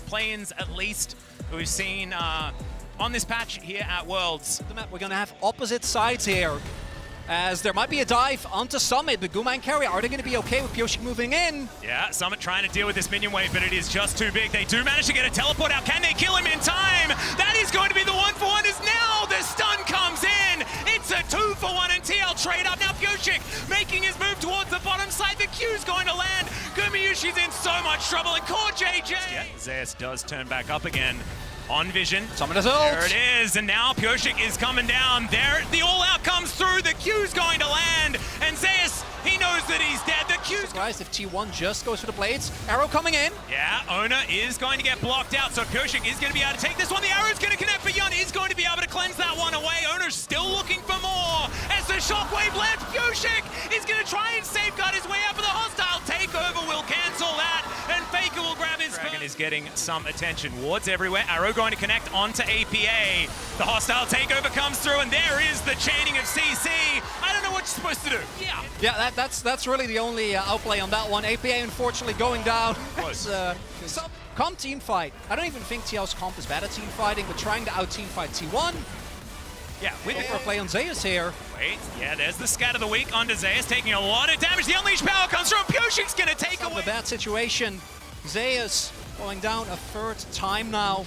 play-ins at least we've seen on this patch here at Worlds. We're going to have opposite sides here, as there might be a dive onto Summit, but Guma and Carry, are they going to be okay with Pyosik moving in? Yeah, Summit trying to deal with this minion wave, but it is just too big. They do manage to get a teleport out. Can they kill him in time? That is going to be the 1-for-1 as now the stun comes in. It's a 2-for-1 and TL trade up. Now Pyosik making his move towards the bottom side. The Q's going to land. Gumayushi's in so much trouble, and Core JJ. Yeah, Zeus does turn back up again. On vision. Summon his ult. There it is, and now Pyosik is coming down. There, the all-out comes through. The Q's going to land, and Zeus, he knows that he's dead. The Q's... Surprised if T1 just goes for the blades. Arrow coming in. Yeah, Ona is going to get blocked out, so Pyosik is going to be able to take this one. The arrow's going to connect, but Yun is going to be able to cleanse that one away. Ona's still looking for more. As the shockwave lands, Pyosik is going to try and safeguard his way out, but the hostile takeover will cancel that, and Faker will grab his... Dragon is getting some attention. Wards everywhere. Arrow going to connect onto APA. The hostile takeover comes through, and there is the chaining of CC. I don't know what you're supposed to do. Yeah, that's really the only outplay on that one. APA unfortunately going down. Comp team fight. I don't even think TL's comp is bad at team fighting, but trying to out team fight T1. Yeah, with a play on Zeus here. Wait, yeah, there's the scat of the week onto Zeus, taking a lot of damage. The unleashed power comes through, and Pyosik's gonna take away. A bad situation. Zeus going down a third time now,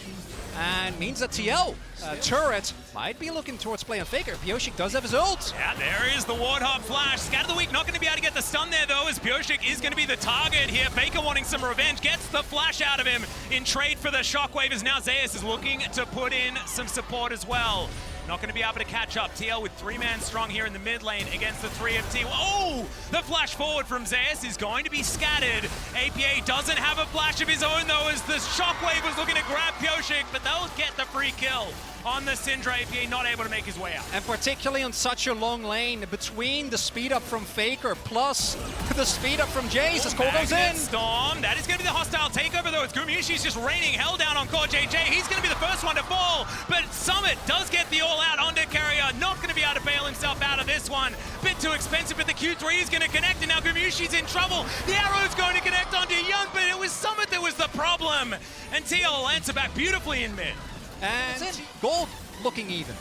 and means that TL turret might be looking towards play on Faker. Pyosik does have his ult. Yeah, there is the Warthog flash. Scat of the week not going to be able to get the stun there though, as Pyosik is going to be the target here. Faker wanting some revenge, gets the flash out of him in trade for the shockwave, as now Zeus is looking to put in some support as well. Not going to be able to catch up. TL with 3-man strong here in the mid lane against the 3 of T. Oh! The flash forward from Zeus is going to be scattered. APA doesn't have a flash of his own though, as the shockwave was looking to grab Pyosik, but they'll get the free kill on the Syndra. APA not able to make his way out. And particularly on such a long lane, between the speed up from Faker plus the speed up from Jace, as Cole goes in. Storm, that is going to be the hostile takeover though, as Gumayushi's just raining hell down on Core JJ. He's going to be the first one to fall, but Summit does get the all-out onto Carrier. Not going to be able to bail himself out of this one. Bit too expensive, but the Q3 is going to connect, and now Gumayushi's in trouble. The arrow's going to connect onto Young, but it was Summit that was the problem. And TL will answer back beautifully in mid. And gold looking even.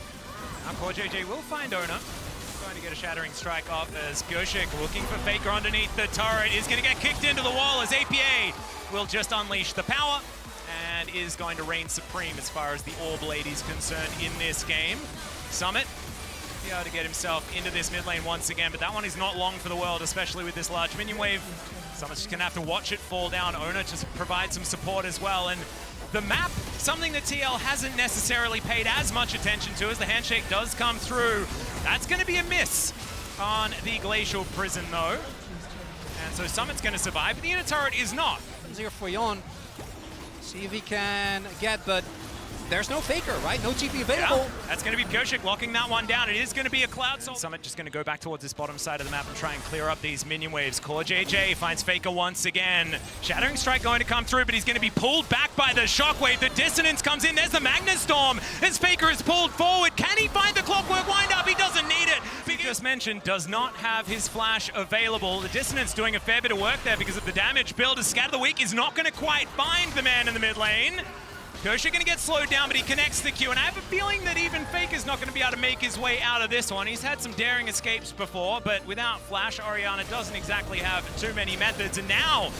Now Core JJ will find Ona. Going to get a shattering strike off as Pyosik looking for Faker underneath the turret. Is going to get kicked into the wall as APA will just unleash the power and is going to reign supreme as far as the Orb Lady is concerned in this game. Summit be able to get himself into this mid lane once again, but that one is not long for the world, especially with this large minion wave. Summit's just going to have to watch it fall down. Ona just provide some support as well. And the map, something that TL hasn't necessarily paid as much attention to, as the handshake does come through. That's going to be a miss on the Glacial Prison though. And so Summit's going to survive, but the inner turret is not. Here for Yon. See if he can get, but there's no Faker, right? No TP available. Yeah, that's going to be Pyosik locking that one down. It is going to be a Cloud Soul. Summit just going to go back towards this bottom side of the map and try and clear up these minion waves. Core JJ finds Faker once again. Shattering Strike going to come through, but he's going to be pulled back by the Shockwave. The Dissonance comes in. There's the Magnus Storm as Faker is pulled forward. Can he find the Clockwork Wind-Up? He doesn't need it. Just mentioned, does not have his flash available. The Dissonance doing a fair bit of work there because of the damage build. As Scat of the Week is not going to quite find the man in the mid lane. Pyosik going to get slowed down, but he connects the Q, and I have a feeling that even Faker's not going to be able to make his way out of this one. He's had some daring escapes before, but without Flash, Orianna doesn't exactly have too many methods, and now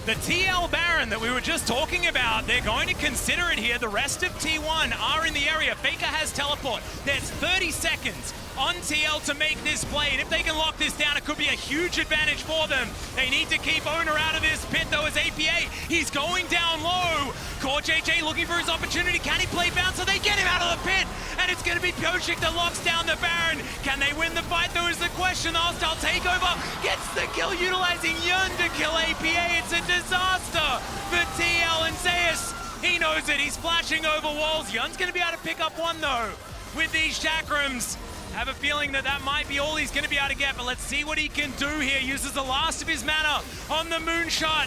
the TL Baron that we were just talking about, they're going to consider it here. The rest of T1 are in the area. Faker has teleport. There's 30 seconds on TL to make this play, and if they can lock this down, it could be a huge advantage for them. They need to keep Owner out of this pit though, as APA, he's going down low. Core JJ looking for his opportunity. Can he play bounce so they get him out of the pit? And it's going to be Pyosik that locks down the Baron. Can they win the fight though is the question. The hostile takeover gets the kill, utilizing Yun to kill APA. It's a disaster for TL, and Zeus, he knows it. He's flashing over walls. Yun's going to be able to pick up one though with these chakrams. Have a feeling that that might be all he's going to be able to get, but let's see what he can do here. Uses the last of his mana on the moonshot.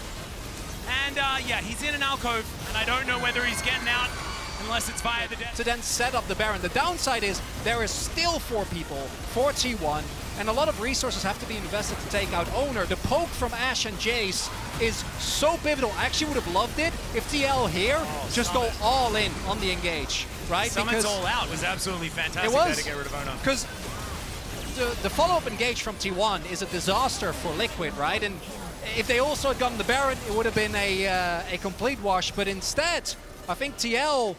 And yeah, he's in an alcove, and I don't know whether he's getting out. unless it's via the death. To then set up the Baron. The downside is there is still 4 people for T1, and a lot of resources have to be invested to take out Owner. The poke from Ashe and Jace is so pivotal. I actually would have loved it if TL here just go all in on the engage, right? Summit's all out was absolutely fantastic there to get rid of Owner. Because the follow-up engage from T1 is a disaster for Liquid, right? And if they also had gotten the Baron, it would have been a complete wash. But instead, I think TL,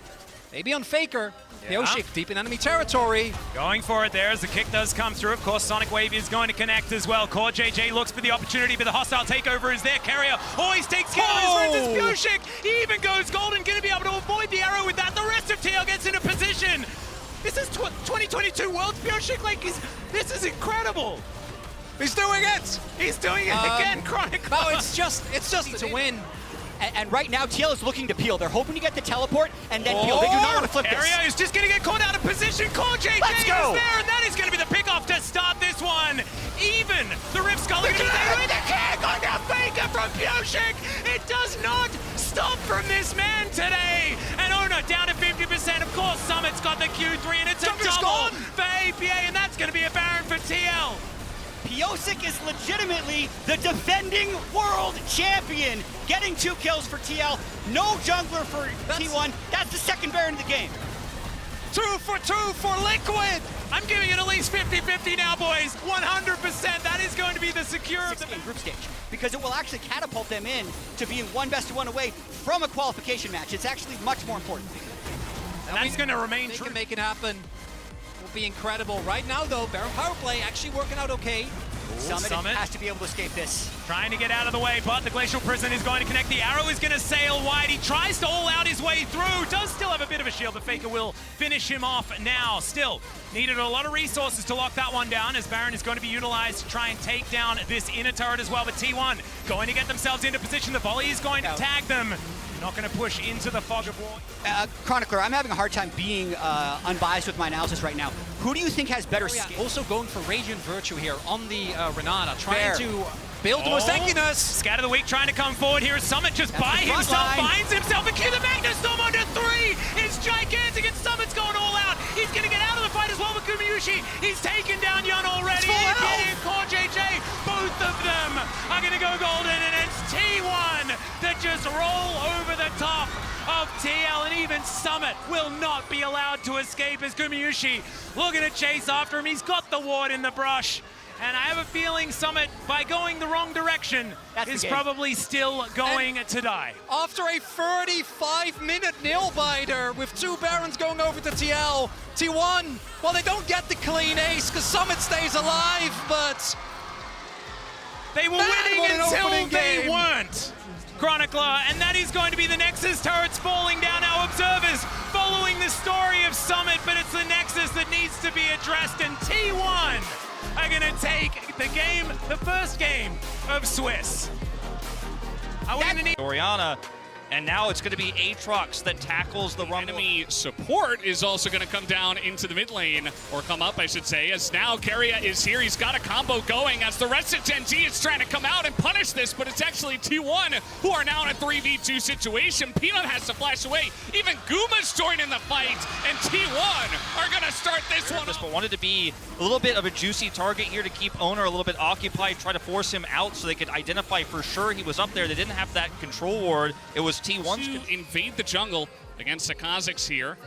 maybe on Faker, Pioshik deep in enemy territory. Going for it there as the kick does come through. Of course, Sonic Wave is going to connect as well. CKTG looks for the opportunity, but the hostile takeover is there. Carrier always takes care of his friends. It's Pioshik. He even goes golden, going to be able to avoid the arrow with that. The rest of TL gets into position. This is 2022 World Pioshik. Like, this is incredible. He's doing it! He's doing it again, Chronicle. No, it's just to win. And right now, TL is looking to peel. They're hoping to get the teleport and then peel. They do not want to flip this. Area is just going to get caught out of position. CKTG is there, and that is going to be the pickoff to start this one. Even the Rift Skull is there with the kick on the Faker from Pioshik. It does not stop from this man today. And Owner down to 50%. Of course, Summit's got the Q3, and it's a double for APA, and that's going to be a Baron for TL. Pioshik is legitimately the defending world champion, getting 2 kills for TL. No jungler for T1. That's the second Baron of the game. 2 for 2 for Liquid. I'm giving it at least 50-50 now, boys. 100%. That is going to be the secure of the group stage, because it will actually catapult them in to being 1 best of 1 away from a qualification match. It's actually much more important. And that's going to remain true. They can make it happen. Will be incredible. Right now, though, Baron power play actually working out okay. Summit has to be able to escape this. Trying to get out of the way, but the Glacial Prison is going to connect. The arrow is going to sail wide. He tries to all out his way through. Does still have a bit of a shield, but Faker will finish him off now. Still needed a lot of resources to lock that one down, as Baron is going to be utilized to try and take down this inner turret as well. But T1 going to get themselves into position. The volley is going to tag them. Not going to push into the fog of war. Chronicler, I'm having a hard time being unbiased with my analysis right now. Who do you think has better skill? Also going for Radiant Virtue here on the Renata, trying to build the Mosekinus. Scat of the week trying to come forward here. Summit just by himself, finds himself a kill. The Magnus Storm under 3. It's gigantic, and Summit's going all out. He's going to get out of the fight as well with Gumayushi. He's taken down Yun already. And CKTG, both of them are going to go golden, and it's T1 that just roll over the top of TL, and even Summit will not be allowed to escape as Gumayushi looking to chase after him. He's got the ward in the brush. And I have a feeling Summit, by going the wrong direction, is probably still going to die. After a 35-minute nail-biter with 2 Barons going over to TL, T1, well, they don't get the clean ace because Summit stays alive, but they were winning until they weren't. Chronicler, and that is going to be the Nexus turrets falling down. Our observers following the story of Summit, but it's the Nexus that needs to be addressed, and T1 are going to take the first game of Swiss. Oriana, and now it's going to be Aatrox that tackles the Rumble. Enemy support is also going to come down into the mid lane, or come up, I should say, as now Carrier is here. He's got a combo going as the rest of Gen G is trying to come out and punish this, but it's actually T1 who are now in a 3v2 situation. Peanut has to flash away. Even Guma's joining the fight, and T1 are going to start this one. But wanted to be a little bit of a juicy target here to keep Owner a little bit occupied, try to force him out so they could identify for sure he was up there. They didn't have that control ward. It was T1's to invade the jungle against the Kazakhs here.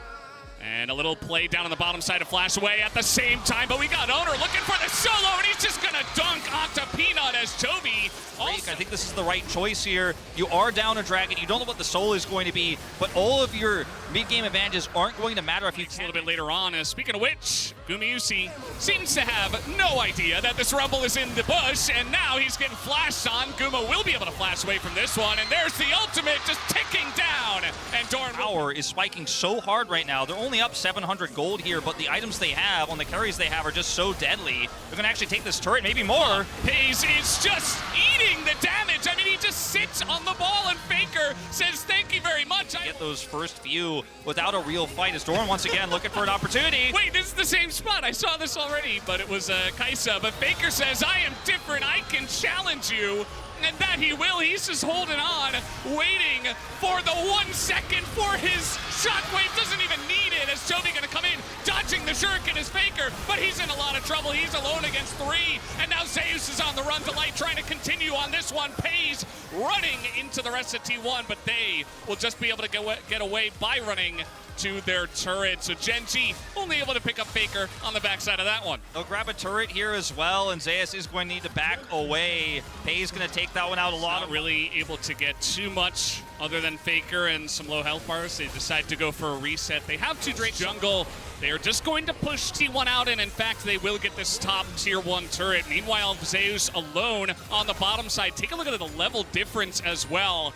And a little play down on the bottom side to flash away at the same time, but we got Owner looking for the solo, and he's just gonna dunk onto Peanut as Toby. I think this is the right choice here. You are down a dragon, you don't know what the soul is going to be, but all of your mid-game advantages aren't going to matter if you... A little bit later on, speaking of which, Gumayushi seems to have no idea that this Rumble is in the bush, and now he's getting flashed on. Guma will be able to flash away from this one, and there's the ultimate just ticking down. And Doran Power is spiking so hard right now. They're only up 700 gold here, but the items they have, on the carries they have, are just so deadly. They're going to actually take this turret, maybe more. Hayes is just eating the damage. I mean, he just sits on the ball, and Faker says, thank you very much. Get those first few without a real fight as Doran once again looking for an opportunity. Wait, this is the same spot. I saw this already, but it was Kaisa. But Faker says, I am different. I can challenge you. And that he will. He's just holding on, waiting for the 1 second for his shockwave doesn't even need it as Chovy gonna come in, dodging the shuriken is Faker, but he's in a lot of trouble. He's alone against 3, and now Zeus is on the run. Delight trying to continue on this one. Pays running into the rest of T1, but they will just be able to get away by running to their turret. So Gen G only able to pick up Faker on the backside of that one. They'll grab a turret here as well, and Zeus is going to need to back away. Pay's going to take that one out a lot. Not really able to get too much other than Faker and some low health bars. They decide to go for a reset. They have 2 Drake jungle. They are just going to push T1 out, and in fact, they will get this top tier 1 turret. Meanwhile, Zeus alone on the bottom side. Take a look at the level difference as well.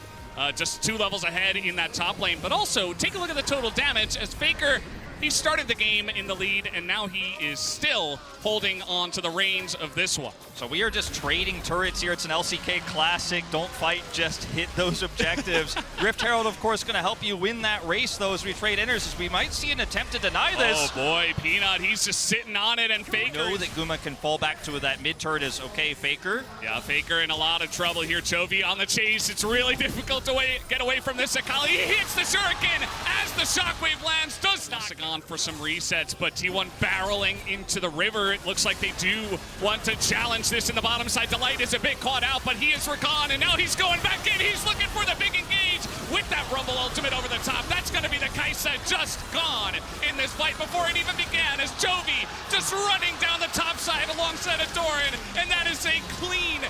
Just 2 levels ahead in that top lane, but also take a look at the total damage as Faker, he started the game in the lead, and now he is still holding on to the reins of this one. So we are just trading turrets here. It's an LCK classic. Don't fight, just hit those objectives. Rift Herald, of course, going to help you win that race, though, as we trade inners. As we might see an attempt to deny this. Oh, boy, Peanut, he's just sitting on it, and Faker. Know that Guma can fall back to that mid turret is okay, Faker. Yeah, Faker in a lot of trouble here. Chovy on the chase. It's really difficult to get away from this. Akali, he hits the shuriken as the shockwave lands. Does not on for some resets, but T1 barreling into the river. It looks like they do want to challenge this in the bottom side. Delight is a bit caught out, but he is recon, and now he's going back in. He's looking for the big engage with that Rumble ultimate over the top. That's going to be the Kaisa just gone in this fight before it even began, as Chovy just running down the top side alongside of Doran, and that is a clean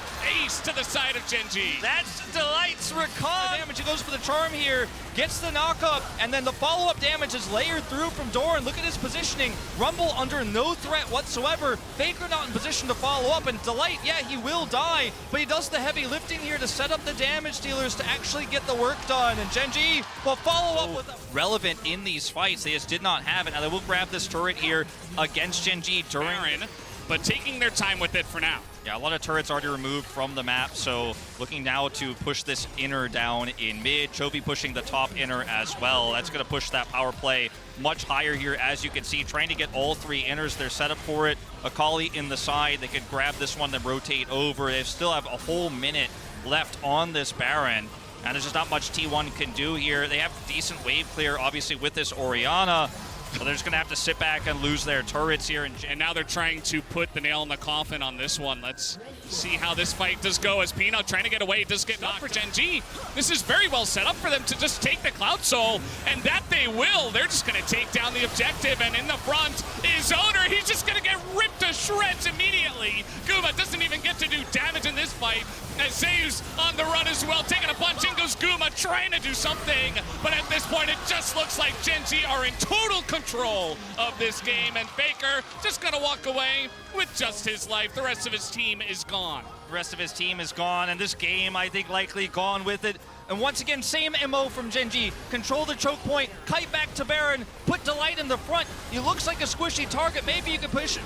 ace to the side of Gen G. That's Delight's recon damage. He goes for the charm here, gets the knock-up, and then the follow-up damage is layered through from Doran. Look at his positioning. Rumble under no threat whatsoever. Faker not in position to follow up, and Delight, yeah, he will die, but he does the heavy lifting here to set up the damage dealers to actually get the work done, and Gen G will follow up with relevant in these fights. They just did not have it. Now they will grab this turret here against Gen G during... Baron, but taking their time with it for now. Yeah, a lot of turrets already removed from the map, so looking now to push this inner down in mid. Chovy pushing the top inner as well. That's going to push that power play much higher here, as you can see, trying to get all 3 inners. They're set up for it. Akali in the side. They could grab this one, then rotate over. They still have a whole minute left on this Baron, and there's just not much T1 can do here. They have decent wave clear, obviously, with this Orianna. So they're just going to have to sit back and lose their turrets here. And now they're trying to put the nail in the coffin on this one. Let's see how this fight does go, as Peanut trying to get away does get knocked for Gen G. This is very well set up for them to just take the Cloud Soul, and that they will. They're just going to take down the objective, and in the front is Owner. He's just going to get ripped to shreds immediately. Guma doesn't even get to do damage in this fight, as Zeus on the run as well, taking a punch. In goes Guma, trying to do something, but at this point it just looks like Gen G are in total control of this game, and Faker just gonna walk away with just his life. The rest of his team is gone. The rest of his team is gone, and this game, I think, likely gone with it. And once again, same MO from Gen G. Control the choke point, kite back to Baron, put Delight in the front. He looks like a squishy target. Maybe you can push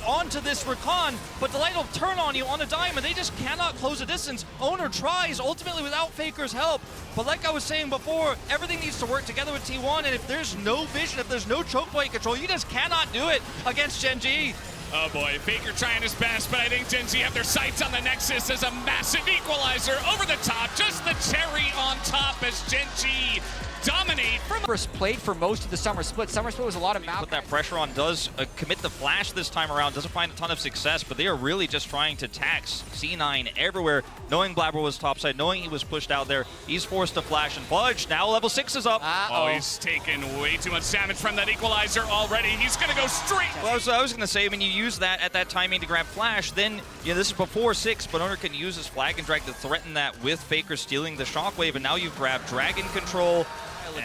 onto this recon, but Delight will turn on you on a dime, and they just cannot close the distance. Owner tries, ultimately without Faker's help. But like I was saying before, everything needs to work together with T1, and if there's no vision, if there's no choke point control, you just cannot do it against Gen G. Oh boy, Faker trying his best, but I think Gen G have their sights on the Nexus as a massive equalizer over the top. Just the cherry on top as Gen G dominate. First played for most of the summer split. Summer split was a lot of map. Put that pressure on, does commit the flash this time around, doesn't find a ton of success, but they are really just trying to tax C9 everywhere, knowing Blabber was topside, knowing he was pushed out there. He's forced to flash and fudge. Now level 6 is up. Oh, he's taken way too much damage from that equalizer already. He's gonna go straight. Well, I was gonna say, when you use that at that timing to grab flash, then, you know, this is before 6, but Owner can use his flag and drag to threaten that with Faker stealing the shockwave, and now you've grabbed Dragon Control.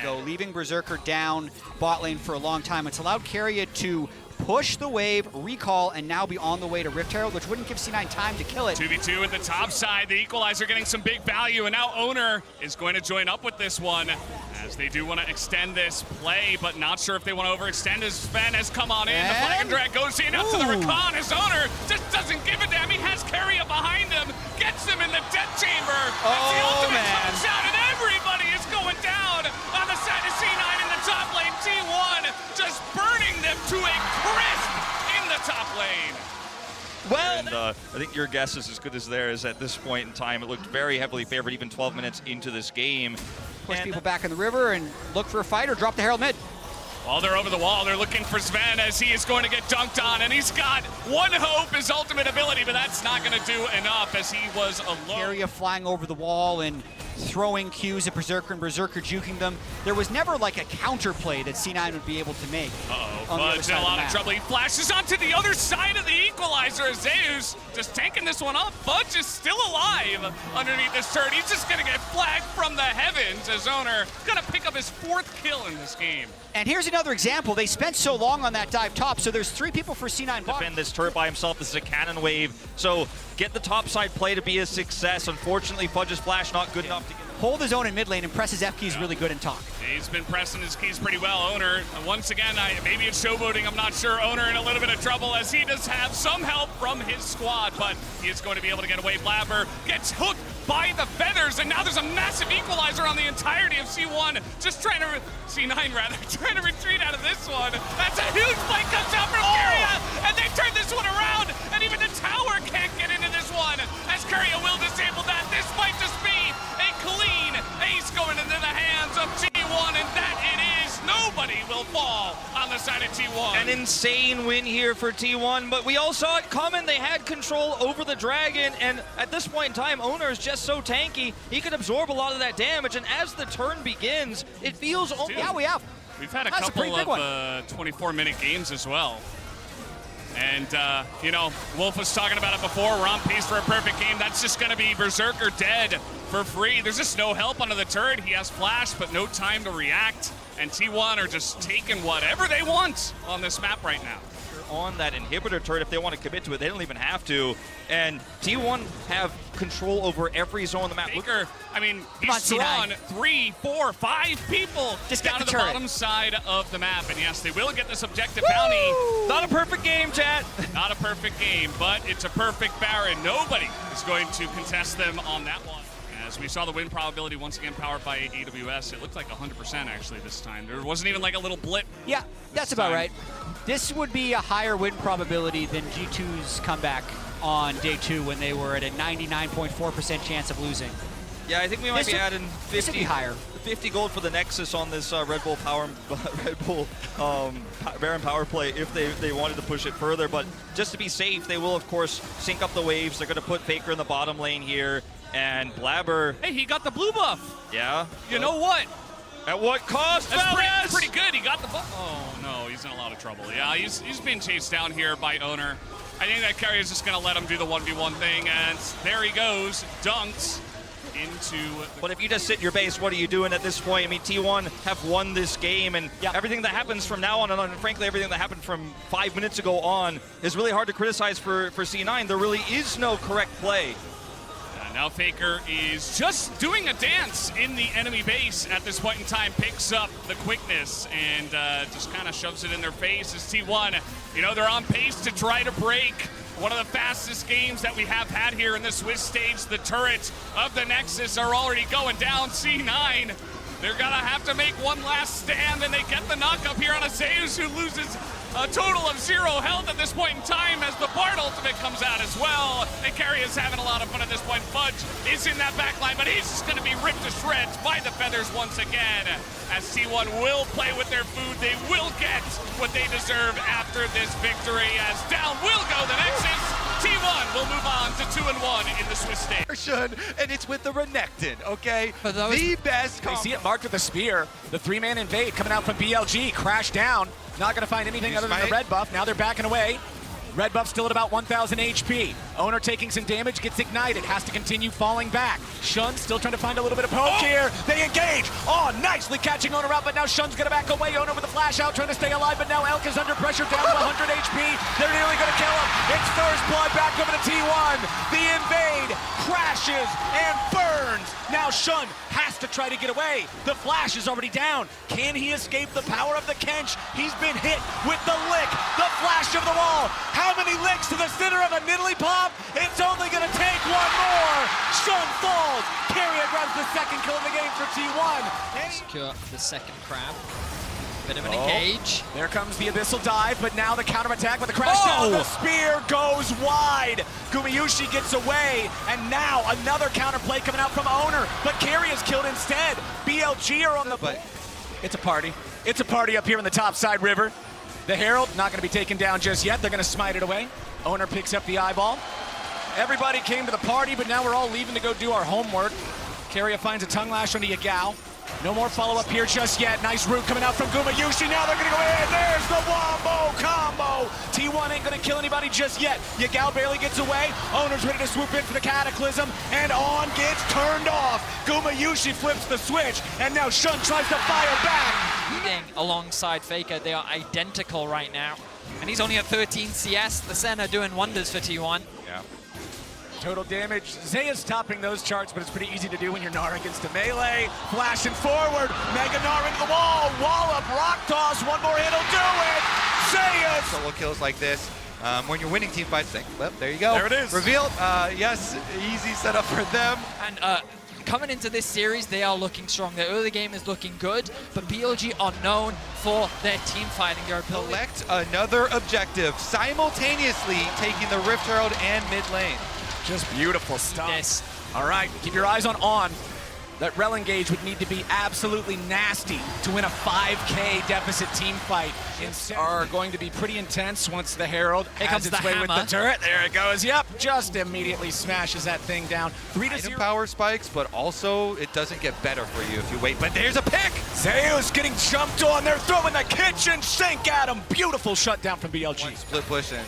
Ago, leaving Berserker down bot lane for a long time. It's allowed Keria to push the wave, recall, and now be on the way to Rift Herald, which wouldn't give C9 time to kill it. 2v2 at the top side. The equalizer getting some big value, and now Owner is going to join up with this one, as they do want to extend this play, but not sure if they want to overextend, as Sven has come on in. The flag and drag goes in out to the recon. His Owner just doesn't give a damn. He has Keria behind him, gets him in the death chamber. That's the ultimate comes out, and everybody is going down on the side of C9 in the top lane. T1 just burning them to a crisp in the top lane. Well, and I think your guess is as good as theirs at this point in time. It looked very heavily favored even 12 minutes into this game. Push people back in the river and look for a fight or drop the Herald mid. While they're over the wall, they're looking for Sven as he is going to get dunked on, and he's got one hope, his ultimate ability, but that's not going to do enough as he was alone. Keria flying over the wall and throwing Qs at Berserker and Berserker juking them. There was never like a counter play that C9 would be able to make. Fudge in a lot of trouble. He flashes onto the other side of the equalizer as Zeus just tanking this one up. Fudge is still alive underneath this turret. He's just going to get flagged from the heavens as Owner going to pick up his 4th kill in this game. And here's another example. They spent so long on that dive top, so there's 3 people for C9 bottom. Defend this turret by himself. This is a cannon wave. So get the top side play to be a success. Unfortunately, Fudge's flash not good enough to get... Hold his own in mid lane and press his F keys really good in talk. He's been pressing his keys pretty well. Owner, once again, maybe it's showboating, I'm not sure. Owner in a little bit of trouble as he does have some help from his squad, but he is going to be able to get away. Blabber gets hooked by the feathers, and now there's a massive equalizer on the entirety of C1, just trying to, C9 rather, trying to retreat out of this one. That's a huge play comes out from Keria, and they turn this one around, and even the tower can't get into this one, as Keria will disable that. This might just be a clean ace going into the hands of T1, and that it is. Nobody will fall on the side of T1. An insane win here for T1, but we all saw it coming. They had control over the dragon, and at this point in time, Owner is just so tanky. He can absorb a lot of that damage, and as the turn begins, it feels... Yeah, we have. We've had a couple of 24-minute games as well. And, you know, Wolf was talking about it before. We're on pace for a perfect game. That's just going to be Berserker dead for free. There's just no help under the turret. He has flash, but no time to react. And T1 are just taking whatever they want on this map right now. On that inhibitor turret, if they want to commit to it, they don't even have to. And T1 have control over every zone on the map. Baker, I mean, he's drawn 3, 4, 5 people just down to the bottom side of the map. And yes, they will get this objective bounty. Not a perfect game, chat. Not a perfect game, but it's a perfect Baron. Nobody is going to contest them on that one. As we saw the win probability once again powered by AWS, it looked like 100% actually this time. There wasn't even like a little blip. Yeah, that's about right. This would be a higher win probability than G2's comeback on day 2 when they were at a 99.4% chance of losing. Yeah, I think we might be adding 50 gold for the Nexus on this Red Bull Baron power play if they wanted to push it further. But just to be safe, they will of course sync up the waves. They're going to put Faker in the bottom lane here, and Blabber. Hey, he got the blue buff. Yeah. You know what? At what cost? That's pretty good. He got the buff. Oh no, he's in a lot of trouble. Yeah, he's being chased down here by Owner. I think that Keria is just going to let him do the 1v1 thing, and there he goes, dunked into... But if you just sit in your base, what are you doing at this point? I mean, T1 have won this game, and everything that happens from now on, and frankly, everything that happened from 5 minutes ago on is really hard to criticize for C9. There really is no correct play. Now Faker is just doing a dance in the enemy base at this point in time, picks up the quickness and just kind of shoves it in their face as T1. You know, they're on pace to try to break one of the fastest games that we have had here in the Swiss stage. The turrets of the Nexus are already going down. C9, they're gonna have to make one last stand, and they get the knock up here on a Zeus who loses a total of 0 health at this point in time as the Bard ultimate comes out as well. And Keria is having a lot of fun at this point. Fudge is in that backline, but he's just going to be ripped to shreds by the feathers once again. As T1 will play with their food, they will get what they deserve after this victory. As down will go the Nexus. T1 will move on to 2-1 in the Swiss stage. And it's with the Renekton, okay? The best. They see it marked with a spear. The 3-man invade coming out from BLG, crash down. Not going to find anything other than the red buff. Now they're backing away. Red buff still at about 1,000 HP. Owner taking some damage, gets ignited, has to continue falling back. Shun still trying to find a little bit of poke here. They engage. Oh, nicely catching Owner out, but now Shun's going to back away. Owner with a flash out, trying to stay alive, but now Elk is under pressure, down to 100 HP. They're nearly going to kill him. It's first blood back over to T1. The invade crashes and burns. Now Shun has to try to get away. The flash is already down. Can he escape the power of the Kench? He's been hit with the lick, the flash of the wall. How many licks to the center of a Nidalee Pop? It's only going to take one more. Shun falls. Keria grabs the second kill of the game for T1. Secure the second crab. Bit of an engage. There comes the Abyssal dive, but now the counterattack with the crash down. The spear goes wide. Gumayushi gets away, and now another counterplay coming out from Owner, but Carry is killed instead. BLG are on the... But it's a party. It's a party up here in the topside river. The Herald not going to be taken down just yet. They're going to smite it away. Owner picks up the eyeball. Everybody came to the party, but now we're all leaving to go do our homework. Carrier finds a tongue lash onto Yagao. No more follow-up here just yet. Nice root coming out from Gumayushi. Now they're going to go in. There's the wombo combo. T1 ain't going to kill anybody just yet. Yagao barely gets away. Owner's ready to swoop in for the Cataclysm. And On gets turned off. Gumayushi flips the switch. And now Shun tries to fire back. Leading alongside Faker. They are identical right now. And he's only at 13 CS. The Senna doing wonders for T1. Yeah. Total damage. Zaya's topping those charts, but it's pretty easy to do when you're Gnar against a melee. Flashing forward. Mega Gnar into the wall. Wallop, rock toss. One more hit will do it. Zaya's. Solo kills like this. When you're winning team fights, think, well, there you go. There it is. Revealed. Yes, easy setup for them. And coming into this series, they are looking strong. Their early game is looking good, but BLG are known for their team fighting. Their ability. Select another objective, simultaneously taking the Rift Herald and mid lane. Just beautiful stuff. Yes. All right, keep your eyes on. That rel engage would need to be absolutely nasty to win a 5K deficit team fight. Are going to be pretty intense once the Herald has its way with the turret. There it goes. Yep, just immediately smashes that thing down. 3-0. Item power spikes, but also it doesn't get better for you if you wait. But there's a pick. Zeus getting jumped on. They're throwing the kitchen sink at him. Beautiful shutdown from BLG. One split pushing.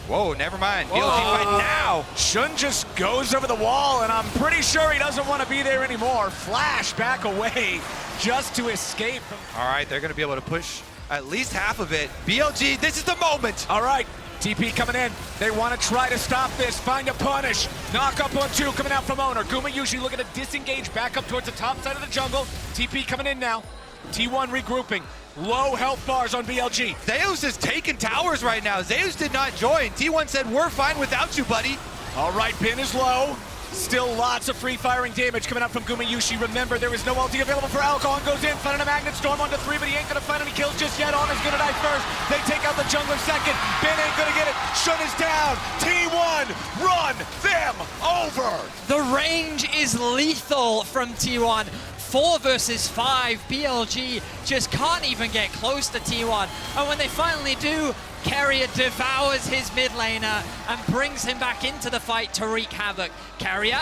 Whoa, never mind. BLG fight now. Shun just goes over the wall, and I'm pretty sure he doesn't want to be there anymore. Flash back away just to escape. All right, they're going to be able to push at least half of it. BLG, this is the moment. All right, TP coming in. They want to try to stop this, find a punish. Knock up on 2 coming out from Owner. Gumayushi looking to disengage back up towards the top side of the jungle. TP coming in now. T1 regrouping. Low health bars on BLG. Zeus is taking towers right now. Zeus did not join. T1 said, we're fine without you, buddy. All right, Bin is low. Still lots of free firing damage coming out from Gumayushi. Remember, there is no ulti available for Alcon. Goes in, finding a Magnet Storm onto 3, but he ain't gonna find any kills just yet. On is gonna die first. They take out the jungler second. Bin ain't gonna get it. Shun is down. T1, run them over. The range is lethal from T1. 4 versus 5, BLG just can't even get close to T1. And when they finally do, Carrier devours his mid laner and brings him back into the fight to wreak havoc. Carrier,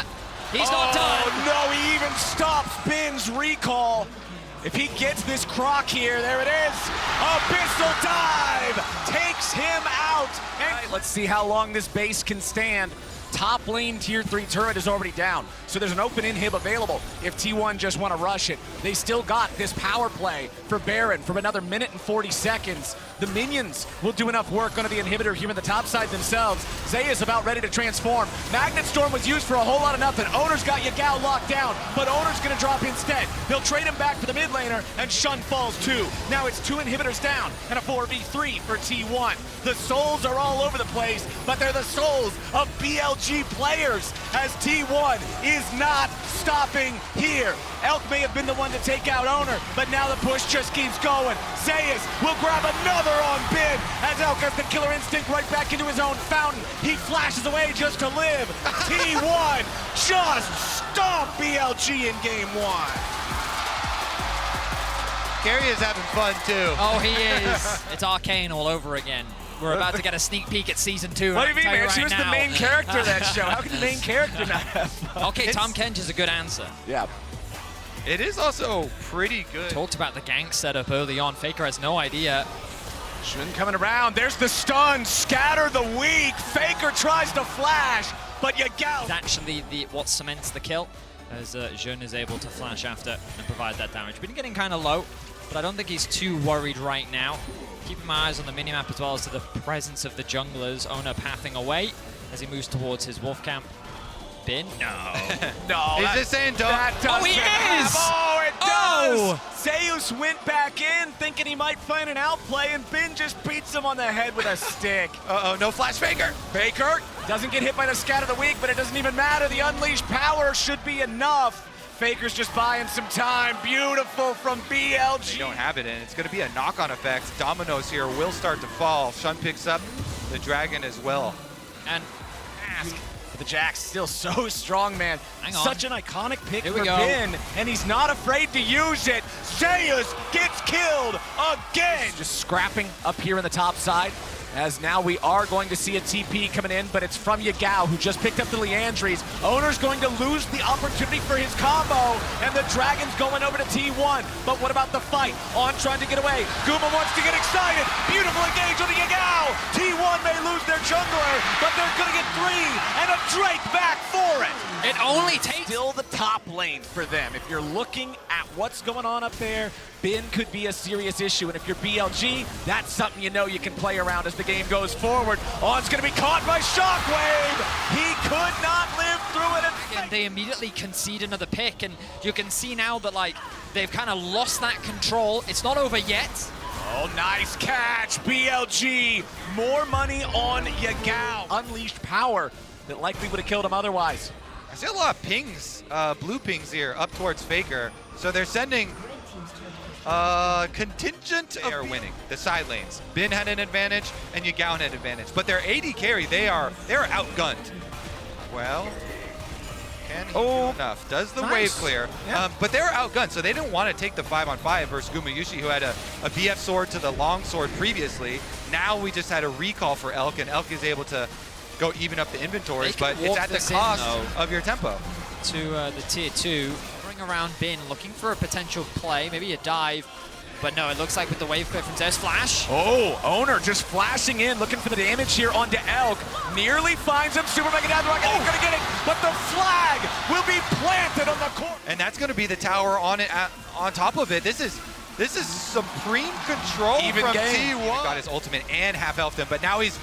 he's not done. Oh no, he even stops Bin's recall. If he gets this croc here, there it is. Abyssal dive takes him out. And let's see how long this base can stand. Top lane tier 3 turret is already down, so there's an open inhib available if T1 just want to rush it. They still got this power play for Baron from another minute and 40 seconds. The minions will do enough work on the inhibitor here in the top side themselves. Zaya's about ready to transform. Magnet Storm was used for a whole lot of nothing. Owner's got Yagao locked down, but Owner's going to drop instead. They'll trade him back for the mid laner, and Shun falls too. Now it's 2 inhibitors down and a 4v3 for T1. The souls are all over the place, but they're the souls of BLG players, as T1 is not stopping here. Elk may have been the one to take out Owner, but now the push just keeps going. Zayas will grab another on Bin, as Elk has the killer instinct right back into his own fountain. He flashes away just to live. T1 just stomped BLG in game 1. Gary is having fun too. Oh, he is. It's Arcane all over again. We're about to get a sneak peek at season 2. What do you mean, man? Right She was now. the main character of that show. How can the main character not have fun? Okay, Tom Kench is a good answer. Yeah. It is also pretty good. Talked about the gank setup early on. Faker has no idea. Shun coming around. There's the stun. Scatter the weak. Faker tries to flash, but Yagao. It's actually what cements the kill, as Jeune is able to flash after and provide that damage. Been getting kind of low, but I don't think he's too worried right now. Keeping my eyes on the minimap as well as to the presence of the junglers. Owner pathing away as he moves towards his wolf camp. Bin? No. No. Is this saying don't? Oh, he is! Oh, it Oh! does! Zeus went back in thinking he might find an outplay, and Bin just beats him on the head with a stick. Uh-oh, no flash Faker. Faker doesn't get hit by the scatter of the weak, but it doesn't even matter. The unleashed power should be enough. Faker's just buying some time. Beautiful from BLG. They don't have it, and it's going to be a knock-on effect. Dominoes here will start to fall. Shun picks up the dragon as well. And Ask. The Jack's still so strong, man. Hang on. Such an iconic pick Here for we go. Bin, and he's not afraid to use it. Zeus gets killed again. Just scrapping up here in the top side, as now we are going to see a TP coming in, but it's from Yagao, who just picked up the Leandries. Owner's going to lose the opportunity for his combo, and the Dragon's going over to T1. But what about the fight? On trying to get away. Guma wants to get excited. Beautiful engage with the Yagao. T1 may lose their jungler, but they're going to get 3 and a Drake back for it. It only takes... Still the top lane for them. If you're looking at what's going on up there, Bin could be a serious issue. And if you're BLG, that's something you know you can play around as the game goes forward. On's going to be caught by Shockwave. He could not live through it. And they immediately concede another pick, and you can see now that, like, they've kind of lost that control. It's not over yet. Oh, nice catch, BLG. More money on Yagao. Unleashed power that likely would have killed him otherwise. I see a lot of pings, blue pings here up towards Faker. So they're sending contingent. They are winning the side lanes. Bin had an advantage and Yagao had an advantage. But their AD carry, they're outgunned. Well, can he do enough? Does the wave clear? Yeah. But they're outgunned, so they didn't want to take the 5-on-5 versus Gumayushi, who had a BF sword to the long sword previously. Now we just had a recall for Elk, and Elk is able to go even up the inventories, but it's at the cost of your tempo. To the tier 2, hovering around Bin, looking for a potential play, maybe a dive. But no, it looks like with the wave clear from Zeus Flash. Oh, Owner just flashing in, looking for the damage here onto Elk. Nearly finds him, Super Mega Death Rocket ain't gonna get it, but the flag will be planted on the court. And that's gonna be the tower on it, on top of it. This is supreme control from T1. Got his ultimate and half-elfed him, but now he's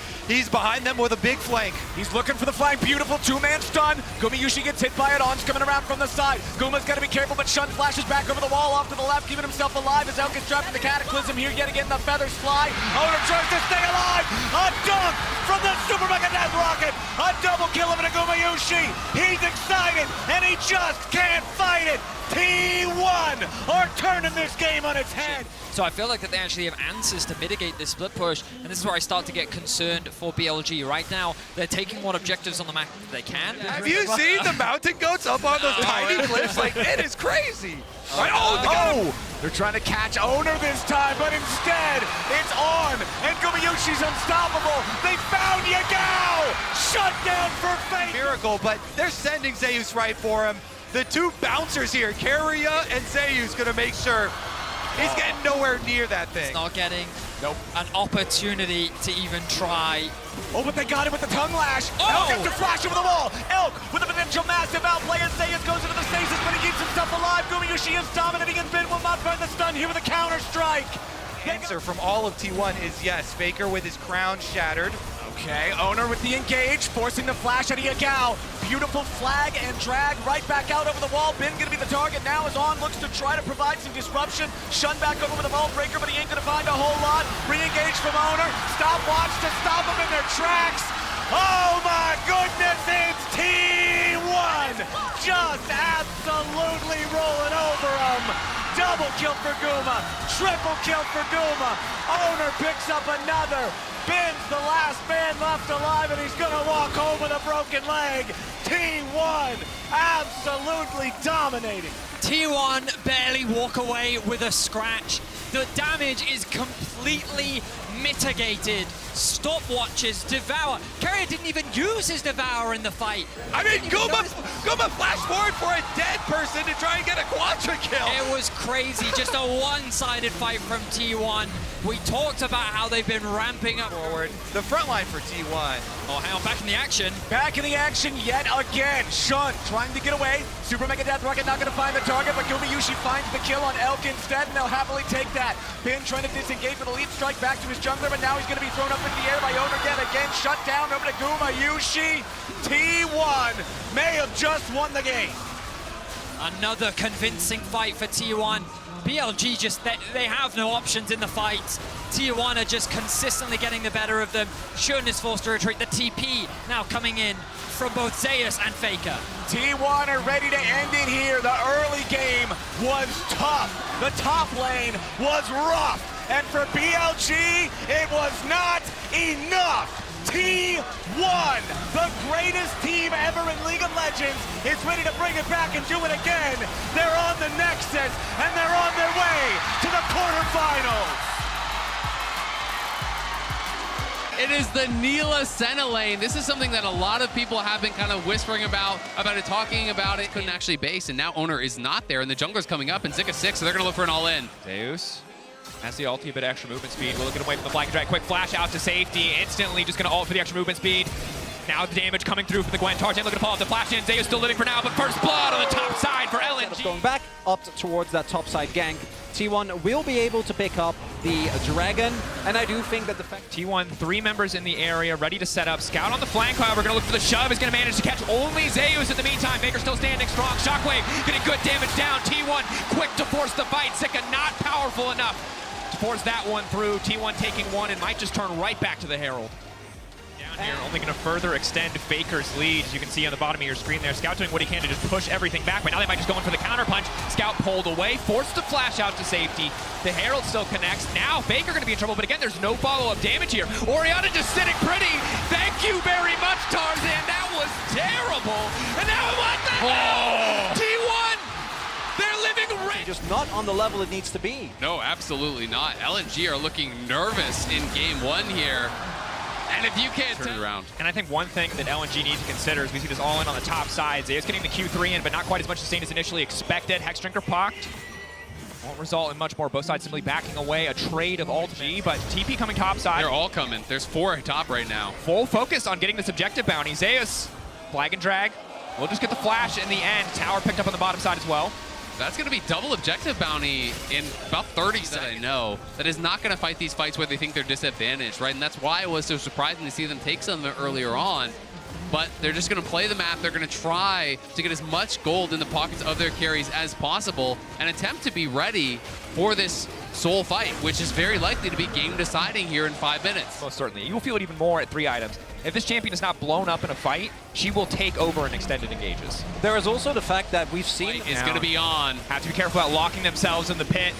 behind them with a big flank. He's looking for the flank. Beautiful two-man stun. Gumayushi gets hit by it. On's coming around from the side. Guma's got to be careful, but Shun flashes back over the wall off to the left, keeping himself alive as Elk gets trapped in the Cataclysm here yet again. The feathers fly. Owner tries to stay alive. A dunk from the Super Mega Death Rocket. A double kill of Gumayushi. He's excited, and he just can't fight it. T1 are turning this game on its head. So I feel like that they actually have answers to mitigate this split push, and this is where I start to get concerned for BLG. Right now, they're taking what objectives on the map that they can. Have you seen the mountain goats up on those tiny cliffs? Like, it is crazy. They're trying to catch Owner this time, but instead, it's On, and Gumayushi's unstoppable. They found Yagao! Shut down for fate! Miracle, but they're sending Zeus right for him. The two bouncers here, Keria and Zeus, gonna make sure he's getting nowhere near that thing. He's not getting an opportunity to even try. Oh, but they got him with the tongue lash. Elk has to flash over the wall. Elk with a potential massive outplay, and Zeus goes into the stasis, but he keeps himself alive. Gumayushi is dominating, and Bin will not find the stun here with a counter strike. Answer from all of T1 is yes. Faker with his crown shattered. Okay, Owner with the engage, forcing the flash out of Yagao. Beautiful flag and drag right back out over the wall. Bin gonna be the target now as On looks to try to provide some disruption. Shun back over with a ball breaker, but he ain't gonna find a whole lot. Re-engage from Owner. Stopwatch to stop them in their tracks. Oh my goodness, it's T1! Just absolutely rolling over them. Double kill for Guma. Triple kill for Guma. Owner picks up another. Bin's the last man left alive, and he's gonna walk home with a broken leg. T1 absolutely dominating. T1 barely walk away with a scratch. The damage is completely mitigated. Stopwatches, Devour. Keria didn't even use his Devour in the fight. I mean, Guma flashed forward for a dead person to try and get a quadra kill. It was crazy, just a one-sided fight from T1. We talked about how they've been ramping up forward. The front line for T1. Oh, hang on, back in the action. Back in the action yet again. Shun trying to get away. Super Mega Death Rocket not going to find the target, but Gumayushi finds the kill on Elk instead, and they'll happily take that. Bin trying to disengage with a lead strike back to his jungler, but now he's going to be thrown up in the air by Owner yet again. Shut down over to Gumayushi. T1 may have just won the game. Another convincing fight for T1. BLG just, they have no options in the fight. T1 are just consistently getting the better of them. Shun is forced to retreat. The TP now coming in from both Zeus and Faker. T1 are ready to end it here. The early game was tough. The top lane was rough. And for BLG, it was not enough. T1, the greatest team ever in League of Legends, is ready to bring it back and do it again. They're on the Nexus, and they're on their way to the quarterfinals. It is the Neela Senna lane. This is something that a lot of people have been kind of whispering about it, talking about it. Couldn't actually base, and now Owner is not there, and the jungler's coming up, and Zika 6, so they're going to look for an all-in. Zeus has the ulti, a bit extra movement speed. We're looking away from the flank drag. Quick flash out to safety. Instantly just going to ult for the extra movement speed. Now the damage coming through from the Gwen. Tarzan looking to follow up the flash in. Zeus still living for now, but first blood on the top side for LNG. Going back up towards that top side gank. T1 will be able to pick up the Dragon, and I do think that the fact T1, 3 members in the area, ready to set up. Scout on the flank, however, going to look for the shove. Is going to manage to catch only Zeus in the meantime. Baker still standing strong. Shockwave getting good damage down. T1 quick to force the fight. Zika not powerful enough to force that one through. T1 taking one and might just turn right back to the Herald. Here, only going to further extend Faker's lead. As you can see on the bottom of your screen there, Scout doing what he can to just push everything back, but now they might just go in for the counter punch. Scout pulled away, forced to flash out to safety. The Herald still connects. Now Faker going to be in trouble, but again, there's no follow-up damage here. Orianna just sitting pretty. Thank you very much, Tarzan. That was terrible. And now what the hell? T1, they're living rich. just not on the level it needs to be. No, absolutely not. LNG are looking nervous in game 1 here. And if you can't turn it around. And I think one thing that LNG needs to consider is we see this all in on the top side. Zeus getting the Q3 in, but not quite as much sustained as initially expected. Hex Drinker pocked. Won't result in much more. Both sides simply backing away. A trade of ult G, but TP coming top side. They're all coming. There's 4 top right now. Full focus on getting this objective bounty. Zeus, flag and drag. We'll just get the flash in the end. Tower picked up on the bottom side as well. That's going to be double objective bounty in about 30 seconds. That I know that is not going to fight these fights where they think they're disadvantaged, right? And that's why it was so surprising to see them take some earlier on. But they're just going to play the map. They're going to try to get as much gold in the pockets of their carries as possible and attempt to be ready for this soul fight, which is very likely to be game deciding here in 5 minutes. Most certainly. You'll feel it even more at 3 items. If this champion is not blown up in a fight, she will take over in extended engages. There is also the fact that we've seen it's going to be on. Have to be careful about locking themselves in the pit.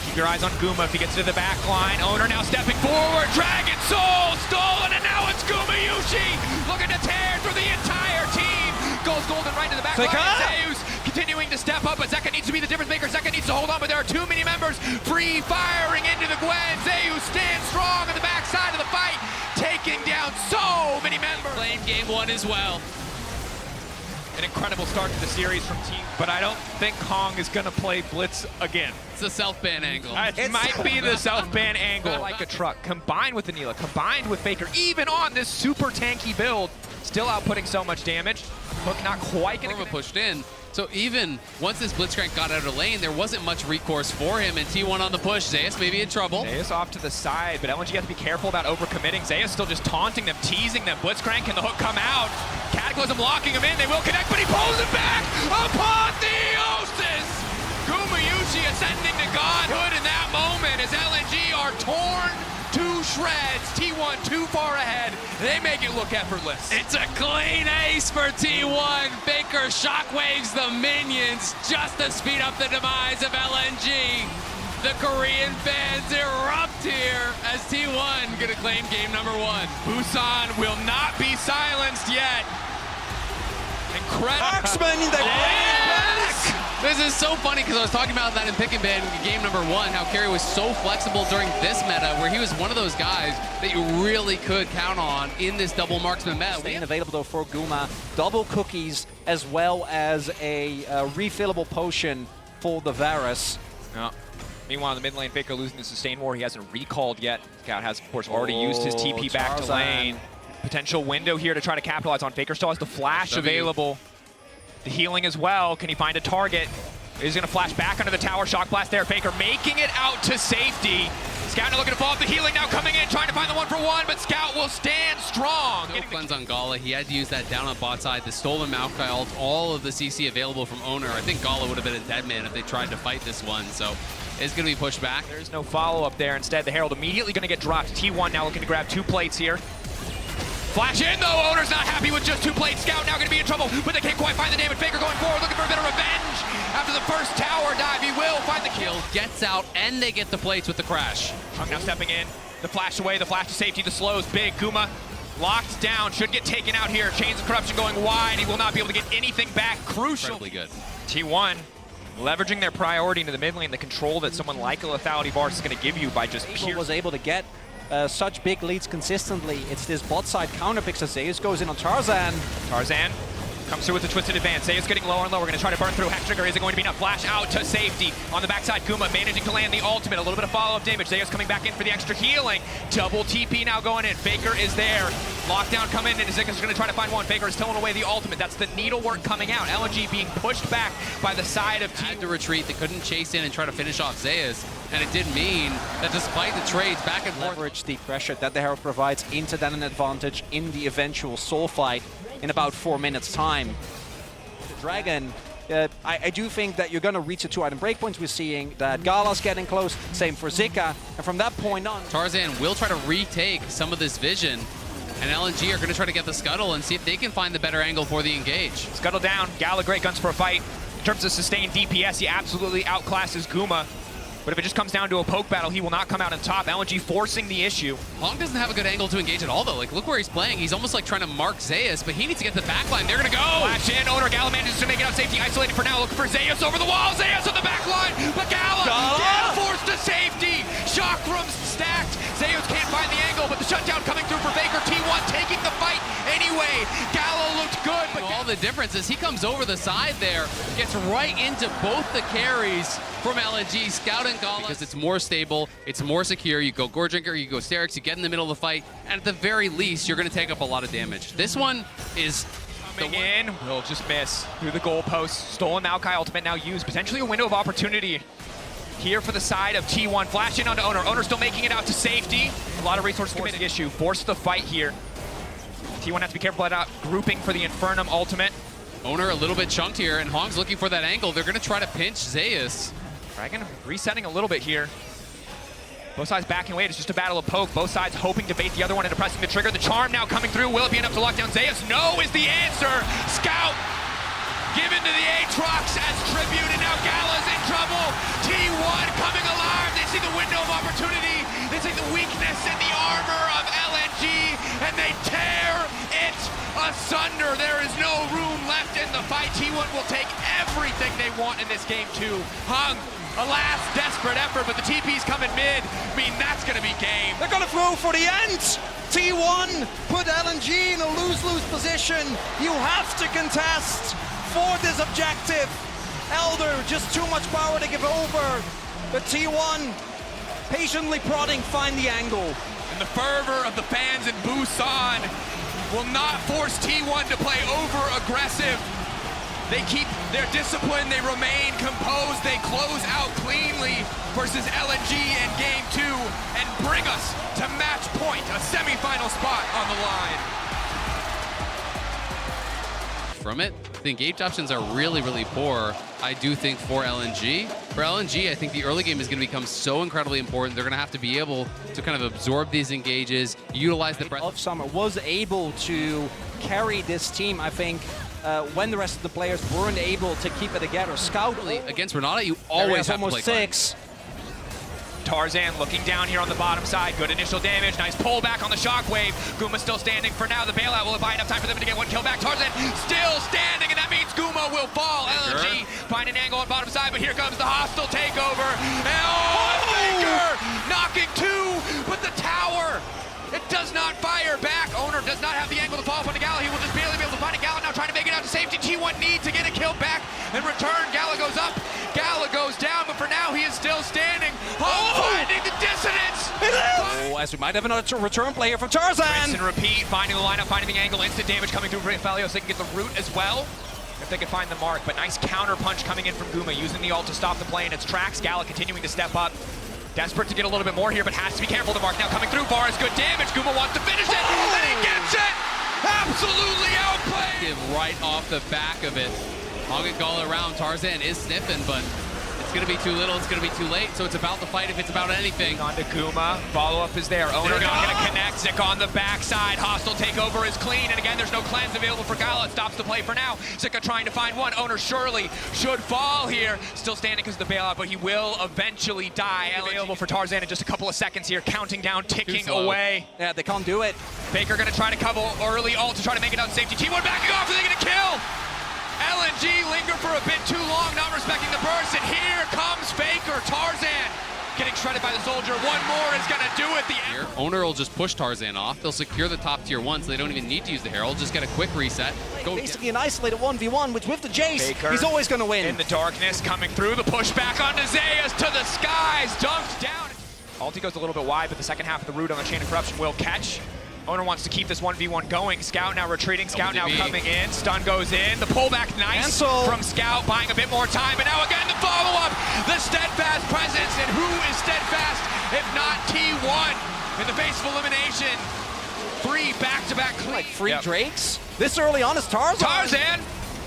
Keep your eyes on Guma if he gets to the back line. Owner now stepping forward. Dragon Soul stolen, and now it's Guma Yushi looking to tear through the entire team. Goes golden right to the back line. Zeus continuing to step up, but Zeka needs to be the difference maker. Zeka needs to hold on, but there are too many members free firing into the Gwen. Zeus stands strong on the back side of the fight, taking down so many members. Claim game 1 as well. An incredible start to the series from Team, but I don't think Kong is going to play Blitz again. It's the self-ban angle. It might be the self-ban angle. Like a truck, combined with the Neela, combined with Faker, even on this super tanky build, still outputting so much damage. Hook not quite going to pushed in. So even once this Blitzcrank got out of lane, there wasn't much recourse for him, and T1 on the push. Zeus maybe in trouble. Zeus off to the side, but LNG has to be careful about overcommitting. Zeus still just taunting them, teasing them. Blitzcrank, can the hook come out? Cataclysm locking him in. They will connect, but he pulls it back. Apotheosis! Guma Yushi ascending to godhood in that moment as LNG are torn to shreds. T1 too far ahead. They make it look effortless. It's a clean ace for T1. Baker shockwaves the minions just to speed up the demise of LNG. The Korean fans erupt here as T1 gonna claim game number 1. Busan will not be silenced yet. Incredible. Marksman in the yes! This is so funny because I was talking about that in Pick and Ban game number 1, how Carey was so flexible during this meta where he was one of those guys that you really could count on in this double marksman meta. Staying available though for Guma, double cookies as well as a refillable potion for the Varus. No. Meanwhile, in the mid lane, Faker losing the sustain war. He hasn't recalled yet. Scout has, of course, already used his TP back to lane. Potential window here to try to capitalize on. Faker still has the flash available. The healing as well. Can he find a target? He's going to flash back under the tower. Shock blast there. Faker making it out to safety. Scout now looking to follow up the healing, now coming in, trying to find the 1-for-1, but Scout will stand strong. No cleanse on Gala. He had to use that down on bot side. The stolen Maokai ult, all of the CC available from Owner. I think Gala would have been a dead man if they tried to fight this one, so it's going to be pushed back. There's no follow-up there. Instead, the Herald immediately going to get dropped. T1 now looking to grab 2 plates here. Flash in, though. Owner's not happy with just 2 plates. Scout now going to be in trouble, but they can't quite find the damage. Faker going forward, looking for a bit of revenge. After the first tower dive, he will find the kill. Gets out, and they get the plates with the crash. Khẳng now stepping in. The flash away, the flash to safety, the slows. Big Guma locked down, should get taken out here. Chains of Corruption going wide. He will not be able to get anything back. Crucial. Incredibly good. T1 leveraging their priority into the mid lane, the control that someone like a Lethality Bars is going to give you by just was able to get such big leads consistently. It's this bot side counter picks as Zeus goes in on Tarzan. Tarzan comes through with the twisted advance. Zeus getting lower and lower. We're going to try to burn through Hex Trigger. Is it going to be enough? Flash out to safety. On the backside, Guma managing to land the ultimate. A little bit of follow-up damage. Zeus coming back in for the extra healing. Double TP now going in. Faker is there. Lockdown coming in, and Zika's going to try to find one. Faker is towing away the ultimate. That's the needlework coming out. LNG being pushed back by the side of Had to retreat. They couldn't chase in and try to finish off Zeus, and it did mean that despite the trades back and forth, Leverage the pressure that the Herald provides into then an advantage in the eventual soul fight in about 4 minutes time. The Dragon, I do think that you're going to reach the 2 item breakpoints. We're seeing that Gala's getting close, same for Zika, and from that point on, Tarzan will try to retake some of this vision, and LNG are going to try to get the Scuttle and see if they can find the better angle for the engage. Scuttle down. Gala great guns for a fight. In terms of sustained DPS, he absolutely outclasses Guma. But if it just comes down to a poke battle, he will not come out on top. LNG forcing the issue. Hong doesn't have a good angle to engage at all, though. Like, look where he's playing. He's almost like trying to mark Zeus, but he needs to get the backline. They're going to go. Flash in. Owner Gala manages to make it out safety. Isolated for now. Looking for Zeus over the wall. Zeus on the backline. But Gala forced to safety. Chakrams stacked. Zeus can't find the angle, but the shutdown coming through for Faker. T1 taking the fight anyway. Gala looked good, but all the difference is he comes over the side there, gets right into both the carries from LNG, Scout and Gala. Because it's more stable, it's more secure. You go Gore Drinker, you go Sterix, you get in the middle of the fight, and at the very least, you're going to take up a lot of damage. This one is coming in. Will just miss through the goalpost. Stolen Maokai ultimate now used. Potentially a window of opportunity here for the side of T1. Flash in onto Owner. Owner still making it out to safety. A lot of resources committed issue. Force the fight here. T1 has to be careful about grouping for the Infernum ultimate. Owner a little bit chunked here, and Hong's looking for that angle. They're going to try to pinch Zeus. Dragon resetting a little bit here. Both sides backing away. It's just a battle of poke. Both sides hoping to bait the other one into pressing the trigger. The charm now coming through. Will it be enough to lock down Zeus? No is the answer. Scout given to the Aatrox as tribute, and now Gala's in trouble. T1 coming alive. They see the window of opportunity. They see the weakness in the armor of LNG, and they tear it asunder. There is no room left in the fight. T1 will take everything they want in this game too. Hung, a last desperate effort, but the TP's coming mid. I mean, that's going to be game. They're going to throw for the end. T1 put LNG in a lose-lose position. You have to contest for this objective. Elder, just too much power to give over. But T1 patiently prodding, find the angle. And the fervor of the fans in Busan will not force T1 to play over-aggressive. They keep their discipline, they remain composed, they close out cleanly versus LNG in Game 2 and bring us to match point, a semifinal spot on the line. From it, the engage options are really, really poor, I do think, for LNG. For LNG, I think the early game is going to become so incredibly important. They're going to have to be able to kind of absorb these engages, utilize the breadth of Summer was able to carry this team, I think, when the rest of the players weren't able to keep it together. Scout against Renata, you always have almost to play 6. Tarzan looking down here on the bottom side. Good initial damage. Nice pull back on the shockwave. Guma still standing for now. The bailout will buy enough time for them to get one kill back. Tarzan still standing, and that means Guma will fall. LNG find an angle on bottom side, but here comes the hostile takeover. And Faker knocking 2, but the tower, it does not fire back. Owner does not have the angle to fall upon the Gala. He will just barely be able to find a Gala now, trying to make it out to safety. T1 needs to get a kill back and return. Gala goes up. Gala goes down, but for now he is still standing. Finding the dissonance. Oh, as we might have another return play here from Tarzan. Rinse and repeat, finding the lineup, finding the angle, instant damage coming through for Aphelios. They can get the root as well. if they could find the mark, but nice counter punch coming in from Guma, using the ult to stop the play, and it's Trax. Gala continuing to step up. Desperate to get a little bit more here, but has to be careful. The mark now coming through. Var is good damage. Guma wants to finish it, and he gets it! Absolutely outplayed! Him right off the back of it. Hogging Gala around. Tarzan is sniffing, but it's going to be too little, it's going to be too late, so it's about the fight if it's about anything. On to Guma, follow-up is there. Owner not going to connect, Zik on the backside. Hostile takeover is clean, and again, there's no cleanse available for Gala. It stops the play for now. Zika trying to find one. Owner surely should fall here. Still standing because of the bailout, but he will eventually die. Available for Tarzan in just a couple of seconds here. Counting down, ticking away. Yeah, they can't do it. Faker going to try to cover early ult to try to make it out safety. T1 backing off, are they going to kill? LNG linger for a bit too long, not respecting the burst, and here comes Faker. Tarzan getting shredded by the soldier. One more is going to do it. Here, Owner will just push Tarzan off. They'll secure the top tier 1, so they don't even need to use the Herald. Just get a quick reset. Go basically an isolated 1v1, which with the Jace, Faker he's always going to win. In the darkness, coming through, the pushback onto Zayas to the skies, dunked down. Ulti goes a little bit wide, but the second half of the root on the Chain of Corruption will catch. Owner wants to keep this 1v1 going. Scout now retreating. Scout now coming in. Stun goes in. The pullback nice from Scout, buying a bit more time. But now again, the follow-up. The steadfast presence. And who is steadfast if not T1 in the face of elimination? 3 back-to-back clean. Like free Drakes? This early on is Tarzan. Tarzan!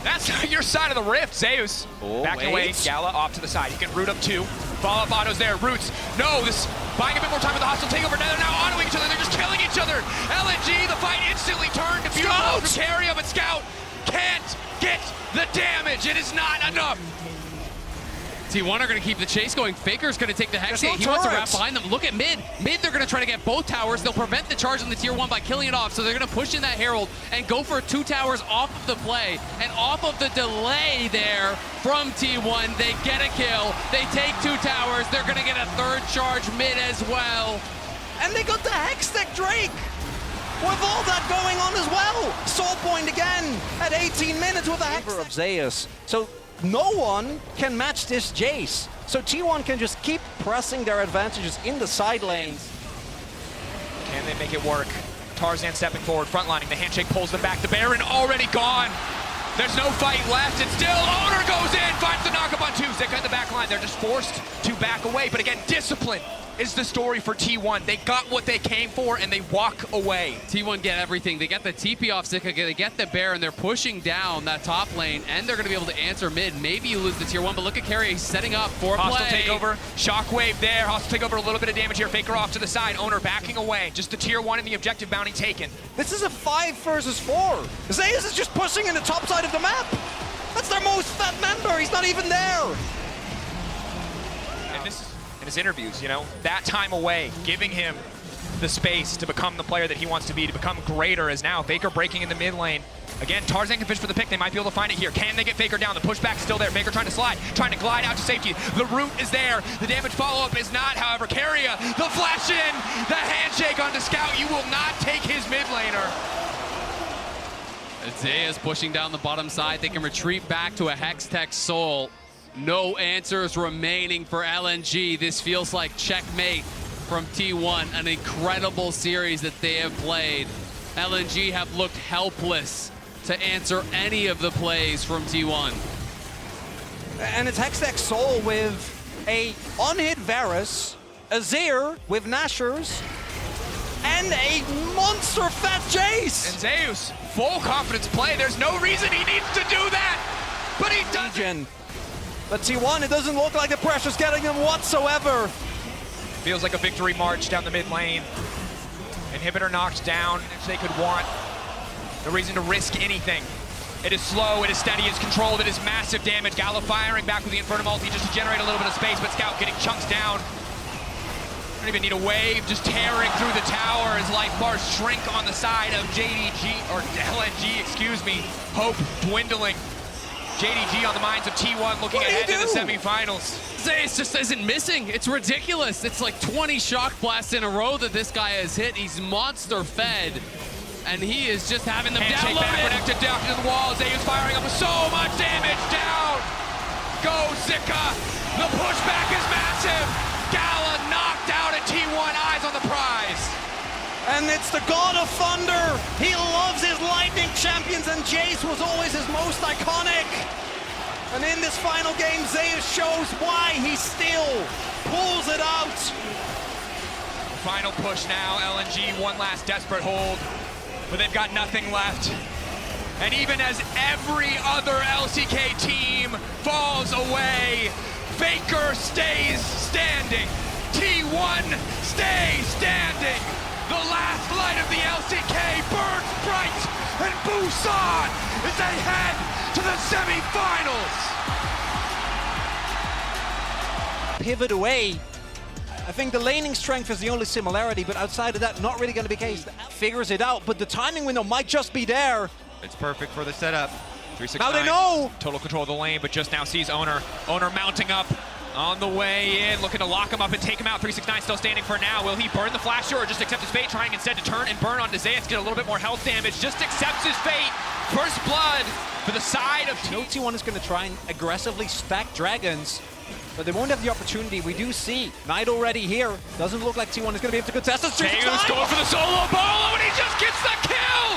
That's your side of the rift. Zeus backing away. Gala off to the side. He can root up 2. Follow-up autos there. Roots. No, this buying a bit more time with the hostile takeover. Now they're autoing each other. They're just killing each other. LNG, the fight instantly turned to beautiful from Carrier, but Scout can't get the damage. It is not enough. T1 are going to keep the chase going. Faker's going to take the Hex hit. He wants to wrap behind them. Look at mid. Mid, they're going to try to get both towers. They'll prevent the charge on the tier 1 by killing it off. So they're going to push in that Herald and go for 2 towers off of the play. And off of the delay there from T1, they get a kill. They take 2 towers. They're going to get a 3rd charge mid as well. And they got the Hextech Drake with all that going on as well. Soul point again at 18 minutes with a Hextech of Zeus. So no one can match this Jace. So T1 can just keep pressing their advantages in the side lanes. Can they make it work? Tarzan stepping forward, frontlining. The handshake pulls them back. The Baron already gone. There's no fight left. It's still Owner goes in, finds the knockup on 2. Zika in the back line. They're just forced to back away. But again, discipline is the story for T1. They got what they came for, and they walk away. T1 get everything. They get the TP off Zika, they get the Bear, and they're pushing down that top lane, and they're going to be able to answer mid. Maybe you lose the tier 1, but look at Carrier. He's setting up for Hostile play. takeover. Shockwave there. Hostile takeover, a little bit of damage here. Faker off to the side. Owner backing away. Just the tier 1 and the objective bounty taken. This is a 5 versus 4. Zeus is just pushing in the top side of the map. That's their most fat member. He's not even there. And this is in his interviews, you know, that time away, giving him the space to become the player that he wants to be, to become greater, as now Faker breaking in the mid lane. Again, Tarzan can fish for the pick. They might be able to find it here. Can they get Faker down? The pushback's still there. Faker trying to slide, trying to glide out to safety. The root is there. The damage follow-up is not, however. Carrier, the flash in, the handshake onto Scout. You will not take his mid laner. Zeus pushing down the bottom side. They can retreat back to a Hextech Soul. No answers remaining for LNG. This feels like checkmate from T1. An incredible series that they have played. LNG have looked helpless to answer any of the plays from T1. And it's Hextech Soul with a unhit Varus, a Zir with Nashers, and a monster fat Jace. And Zeus, full confidence play. There's no reason he needs to do that, but he doesn't. But T1, it doesn't look like the pressure's getting them whatsoever. Feels like a victory march down the mid lane. Inhibitor knocked down, if they could want. No reason to risk anything. It is slow, it is steady, it is controlled, it is massive damage. Gala firing back with the Inferno multi just to generate a little bit of space, but Scout getting chunks down. Don't even need a wave, just tearing through the tower as life bars shrink on the side of JDG, or LNG, excuse me. Hope dwindling. JDG on the minds of T1 looking ahead to the semifinals. Zeus just isn't missing. It's ridiculous. It's like 20 shock blasts in a row that this guy has hit. He's monster fed, and he is just having them handshake downloaded. Back connected down to the wall. Zeus firing up with so much damage down. Go Zika. The pushback is massive. Gala knocked out, and T1 eyes on the prize. And it's the God of Thunder. He loves his lightning champions, and Jace was always his most iconic. And in this final game, Zeus shows why he still pulls it out. Final push now, LNG, one last desperate hold, but they've got nothing left. And even as every other LCK team falls away, Faker stays standing. T1 stays standing. The last light of the LCK burns bright, and Busan as they head to the semifinals. Pivot away. I think the laning strength is the only similarity, but outside of that, not really going to be the case. Figures it out, but the timing window might just be there. It's perfect for the setup. 369. Now they know. Total control of the lane, but just now sees Owner. Owner mounting up on the way in, looking to lock him up and take him out. 369 still standing for now. Will he burn the flasher or just accept his fate, trying instead to turn and burn onto Zeus, get a little bit more health damage, just accepts his fate. First blood for the side of T1 is going to try and aggressively stack dragons, but they won't have the opportunity. We do see Knight already here. Doesn't look like T1 is going to be able to contest this. Zeus going for the solo bolo, and he just gets the kill!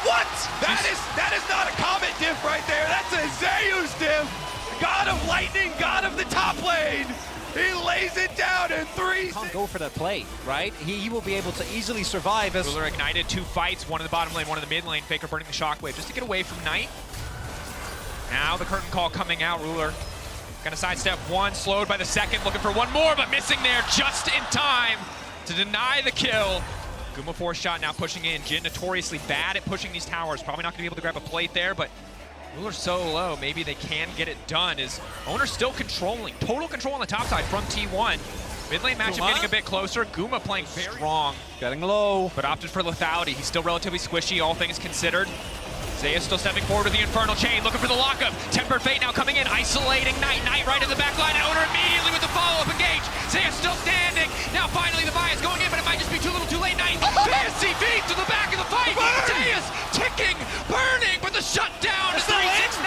What? That is not a Comet diff right there. That's a Zeus diff. God of lightning, God of the top lane. He lays it down in 3. Can't go for that play, right? He will be able to easily survive as Ruler ignited 2 fights, one in the bottom lane, one in the mid lane. Faker burning the shockwave just to get away from Knight. Now the curtain call coming out. Ruler gonna sidestep one, slowed by the second, looking for one more, but missing there just in time to deny the kill. Guma 4-shot now pushing in. Jin notoriously bad at pushing these towers. Probably not gonna be able to grab a plate there, but Ruler's so low, maybe they can get it done. Is Owner still controlling, total control on the top side from T1. Mid lane matchup getting a bit closer. Guma playing very strong. Getting low. But opted for lethality. He's still relatively squishy, all things considered. Zeus still stepping forward with the Infernal Chain, looking for the lockup. Tempered Fate now coming in, isolating Knight. Knight right in the back line. Owner immediately with the follow-up engage. Zeus still standing. Now finally the bias going in, but it might just be too little too late. Knight, fancy feet to the back of the fight. Zeus ticking, burning, but the shutdown is 369.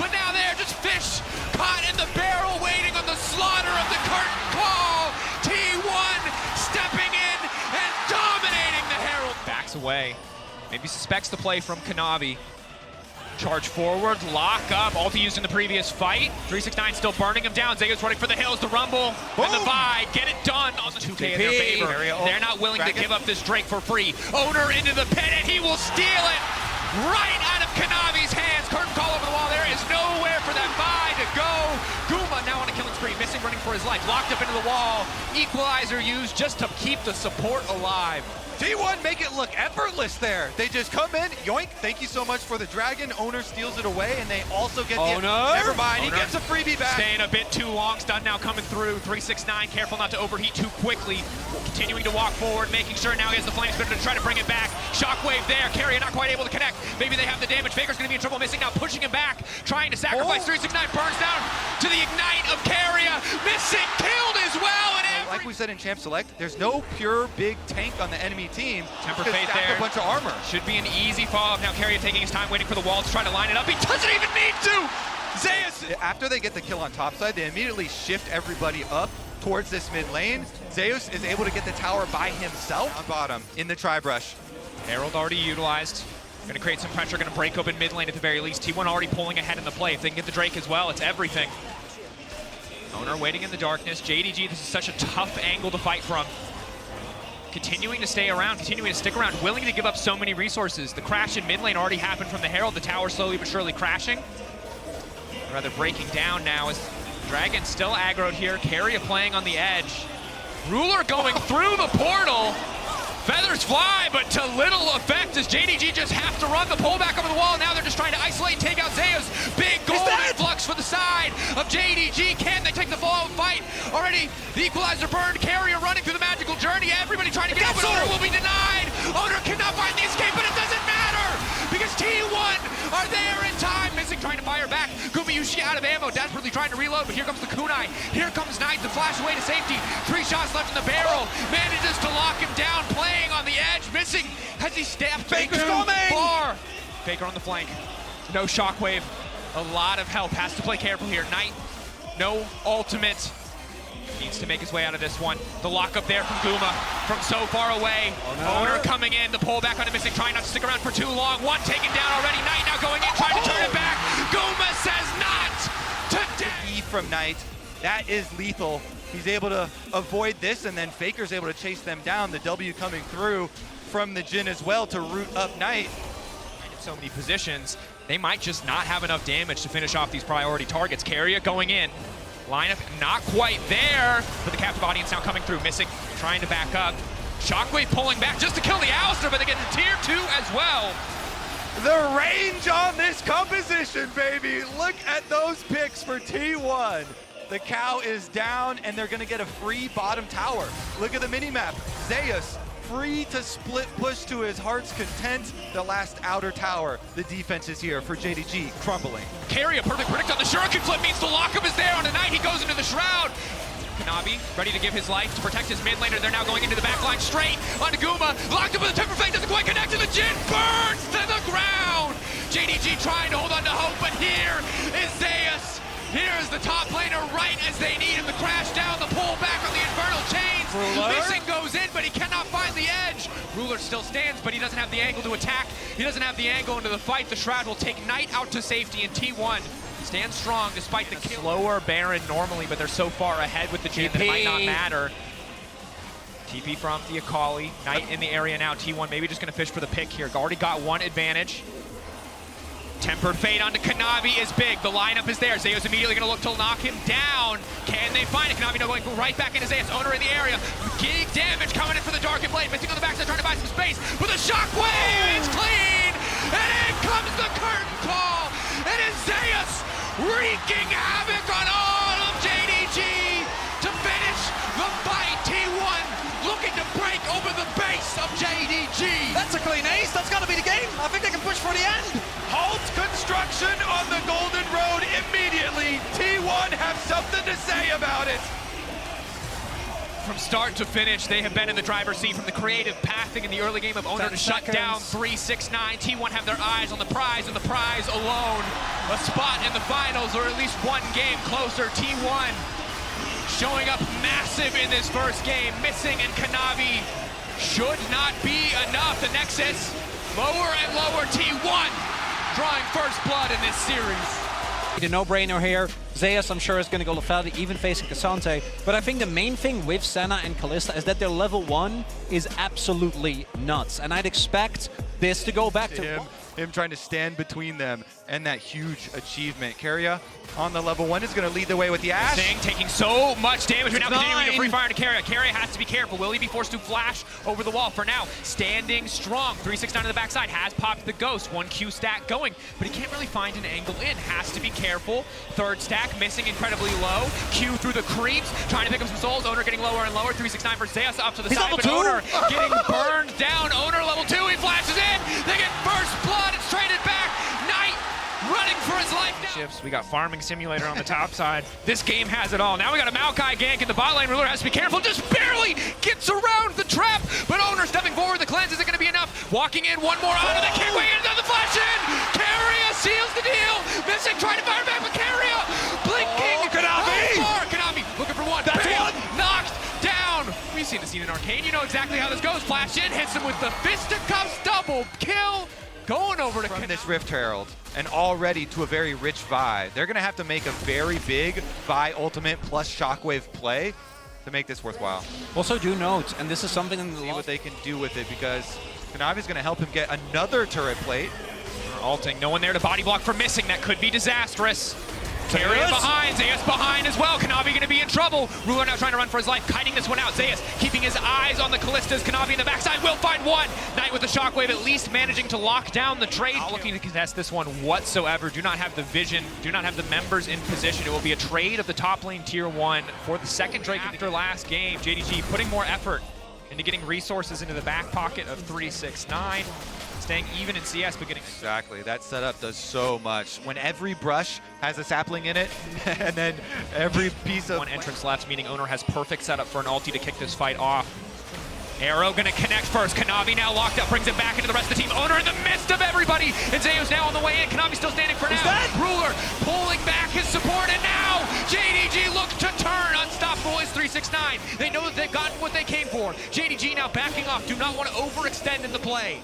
But now they're just fish caught in the barrel, waiting on the slaughter of the curtain call. T1 stepping in and dominating the Herald. Backs away. Maybe suspects the play from Kanavi. Charge forward, lock up, ulti used in the previous fight. 369 still burning him down. Zeus running for the hills, the rumble, and the Vi. Get it done on the 2K in their favor. They're not willing to give up this Drake for free. Owner into the pit, and he will steal it right out of Kanavi's hands. Curtain call over the wall. There is nowhere for that Vi to go. Guma now on a killing spree, missing, running for his life. Locked up into the wall. Equalizer used just to keep the support alive. T1 make it look effortless there. They just come in, yoink, thank you so much for the dragon. Owner steals it away, and they also get the... Never mind, he gets a freebie back. Staying a bit too long, stun now coming through. 369, careful not to overheat too quickly. Continuing to walk forward, making sure now he has the flame spitter to try to bring it back. Shockwave there, Carrier not quite able to connect. Maybe they have the damage. Faker's gonna be in trouble, missing now, pushing him back, trying to sacrifice. 369 burns down to the ignite of Carrier, missing, killed as well. And like we said in Champ Select, there's no pure big tank on the enemy team. Temper Fate there. A bunch of armor. Should be an easy follow-up. Now Carrier taking his time, waiting for the wall to try to line it up. He doesn't even need to! Zeus! After they get the kill on top side, they immediately shift everybody up towards this mid lane. Zeus is able to get the tower by himself on bottom in the tri-brush. Herald already utilized. Gonna create some pressure, gonna break open mid lane at the very least. T1 already pulling ahead in the play. If they can get the Drake as well, it's everything. Owner waiting in the darkness. JDG, this is such a tough angle to fight from. Continuing to stay around, continuing to stick around, willing to give up so many resources. The crash in mid lane already happened from the Herald. The tower slowly but surely crashing. Rather breaking down now as Dragon still aggroed here. Carrier playing on the edge. Ruler going through the portal. Feathers fly, but to little effect as JDG just have to run the pullback over the wall. Now they're just trying to isolate and take out Zeus. Big gold influx for the side of JDG. Can they take the follow-up fight? Already the equalizer burned. Carrier running through the magical journey. Everybody trying to get up, but Owner will be denied. Owner cannot find the escape, but it doesn't matter because T1 are there in time. Missing, trying to fire back. Gumayushi out of ammo, desperately trying to reload, but here comes the kunai. Here comes Knight to flash away to safety. 3 shots left in the barrel. Manages to lock him down, playing on the edge, missing. Has he stepped too far? Faker on the flank. No shockwave. A lot of help. Has to play careful here. Knight, no ultimate. Needs to make his way out of this one. The lockup there from Guma from so far away. Owner coming in, the pull back on the Mystic, trying not to stick around for too long. One taken down already. Knight now going in, trying to turn it back. Guma says not today. From Knight, that is lethal. He's able to avoid this, and then Faker's able to chase them down. The W coming through from the Jhin as well to root up Knight. In so many positions, they might just not have enough damage to finish off these priority targets. Keria going in. Lineup not quite there, but the captive audience now coming through. Missing, trying to back up. Shockwave pulling back just to kill the Alistar, but they get the tier 2 as well. The range on this composition, baby. Look at those picks for T1. The cow is down, and they're gonna get a free bottom tower. Look at the minimap. Zeus, free to split push to his heart's content. The last outer tower. The defense is here for JDG, crumbling. Keria, perfect predict on the Shuriken flip, means the lockup is there on a Knight. He goes into the Shroud. Kanavi ready to give his life to protect his mid laner. They're now going into the back line straight onto Guma. Locked up with the Temper Fang, doesn't quite connect to the Jhin. Burns to the ground. JDG trying to hold on to hope, but here is Zeus. Here's the top laner right as they need him to crash down. The pull back on the Infernal Chains. Missing goes in, but he cannot find the edge. Ruler still stands, but he doesn't have the angle to attack. He doesn't have the angle into the fight. The Shroud will take Knight out to safety, and T1 stands strong despite the kill. Slower Baron normally, but they're so far ahead with the Jhin that it might not matter. TP from the Akali. Knight in the area now. T1 maybe just going to fish for the pick here. Already got one advantage. Tempered Fate onto Kanavi is big. The lineup is there. Zeus immediately going to look to knock him down. Can they find it? Kanavi now going right back into Zeus. Owner in the area. Big damage coming in for the Dark Blade. Missing on the backside, trying to buy some space. With a shockwave, it's clean. And in comes the curtain call. It is Zeus wreaking havoc on all of JDG to finish the fight. T1 looking to break over the base of JDG. That's a clean ace. That's got to be the game. I think they can push for the end. Halt construction on the Golden Road immediately. T1 have something to say about it. From start to finish, they have been in the driver's seat from the creative pathing in the early game of Owner to shut down 3-6-9. T1 have their eyes on the prize, and the prize alone. A spot in the finals, or at least one game closer. T1 showing up massive in this first game. Missing, and Kanavi should not be enough. The Nexus lower and lower. T1 drawing first blood in this series. The no-brainer here. Zeus, I'm sure, is going to go Lefeld, even facing Cassante. But I think the main thing with Senna and Kalista is that their level 1 is absolutely nuts. And I'd expect this to go back to him trying to stand between them and that huge achievement. Keria on the level 1 is going to lead the way with the Ash. Sting taking so much damage right now, continuing to free fire to Keria. Keria has to be careful. Will he be forced to flash over the wall? For now, standing strong. 3-6-9 to the backside, has popped the Ghost. 1 Q stack going, but he can't really find an angle in. Has to be careful. Third stack missing incredibly low. Q through the creeps, trying to pick up some souls. Owner getting lower and lower. 3-6-9 for Zeus up to the side, but Owner getting burned down. Owner level 2, he flashes in. They get first blood. It's traded back. Knight running for his life now. Shifts. We got Farming Simulator on the top side. This game has it all. Now we got a Maokai gank in the bot lane. Ruler has to be careful. Just barely gets around the trap, but Owner stepping forward. The cleanse isn't going to be enough. Walking in, one more on, and they can't wait another flash in. Keria seals the deal. Missing, trying to fire back with Keria. Blinking. Kanavi! Kanavi looking for one. That's Bam! one. Knocked down. We've seen the scene in Arcane. You know exactly how this goes. Flash in, hits him with the fisticuffs. Double kill. Going over to from this Rift Herald, and already to a very rich Vi. They're going to have to make a very big Vi ultimate plus Shockwave play to make this worthwhile. Also do note, and this is something in the see what they can do with it, because Kanavi's going to help him get another turret plate. Alting, no one there to body block for Missing. That could be disastrous. Keria behind, Zeus behind as well. Kanavi going to be in trouble. Ruler now trying to run for his life, kiting this one out. Zeus keeping his eyes on the Callistas. Kanavi in the backside will find one. Knight with the shockwave, at least managing to lock down the trade. Not looking to contest this one whatsoever. Do not have the vision, do not have the members in position. It will be a trade of the top lane tier 1 for the second Drake after last game. JDG putting more effort into getting resources into the back pocket of 3-6-9. Staying even in CS, but getting... Exactly, that setup does so much. When every brush has a sapling in it, and then every piece of... One entrance left, meaning Owner has perfect setup for an ulti to kick this fight off. Arrow gonna connect first. Kanavi now locked up, brings it back into the rest of the team. Owner in the midst of everybody. And Zayo's now on the way in. Kanavi still standing for now. Ruler pulling back his support, and now JDG looks to turn. Unstoppable is 369. They know that they've gotten what they came for. JDG now backing off. Do not want to overextend in the play.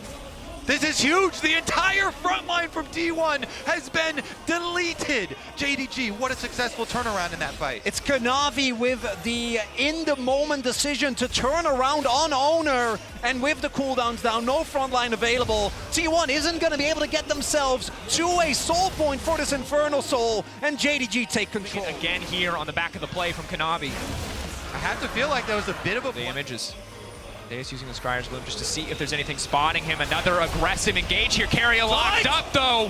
This is huge. The entire front line from T1 has been deleted. JDG, what a successful turnaround in that fight. It's Kanavi with the in-the-moment decision to turn around on Owner, and with the cooldowns down, no front line available, T1 isn't going to be able to get themselves to a soul point for this Infernal Soul, and JDG take control. Again here on the back of the play from Kanavi. I have to feel like that was a bit of a... Damages. Deus using the Scryer's Gloom just to see if there's anything spotting him. Another aggressive engage here. Carrier locked up though.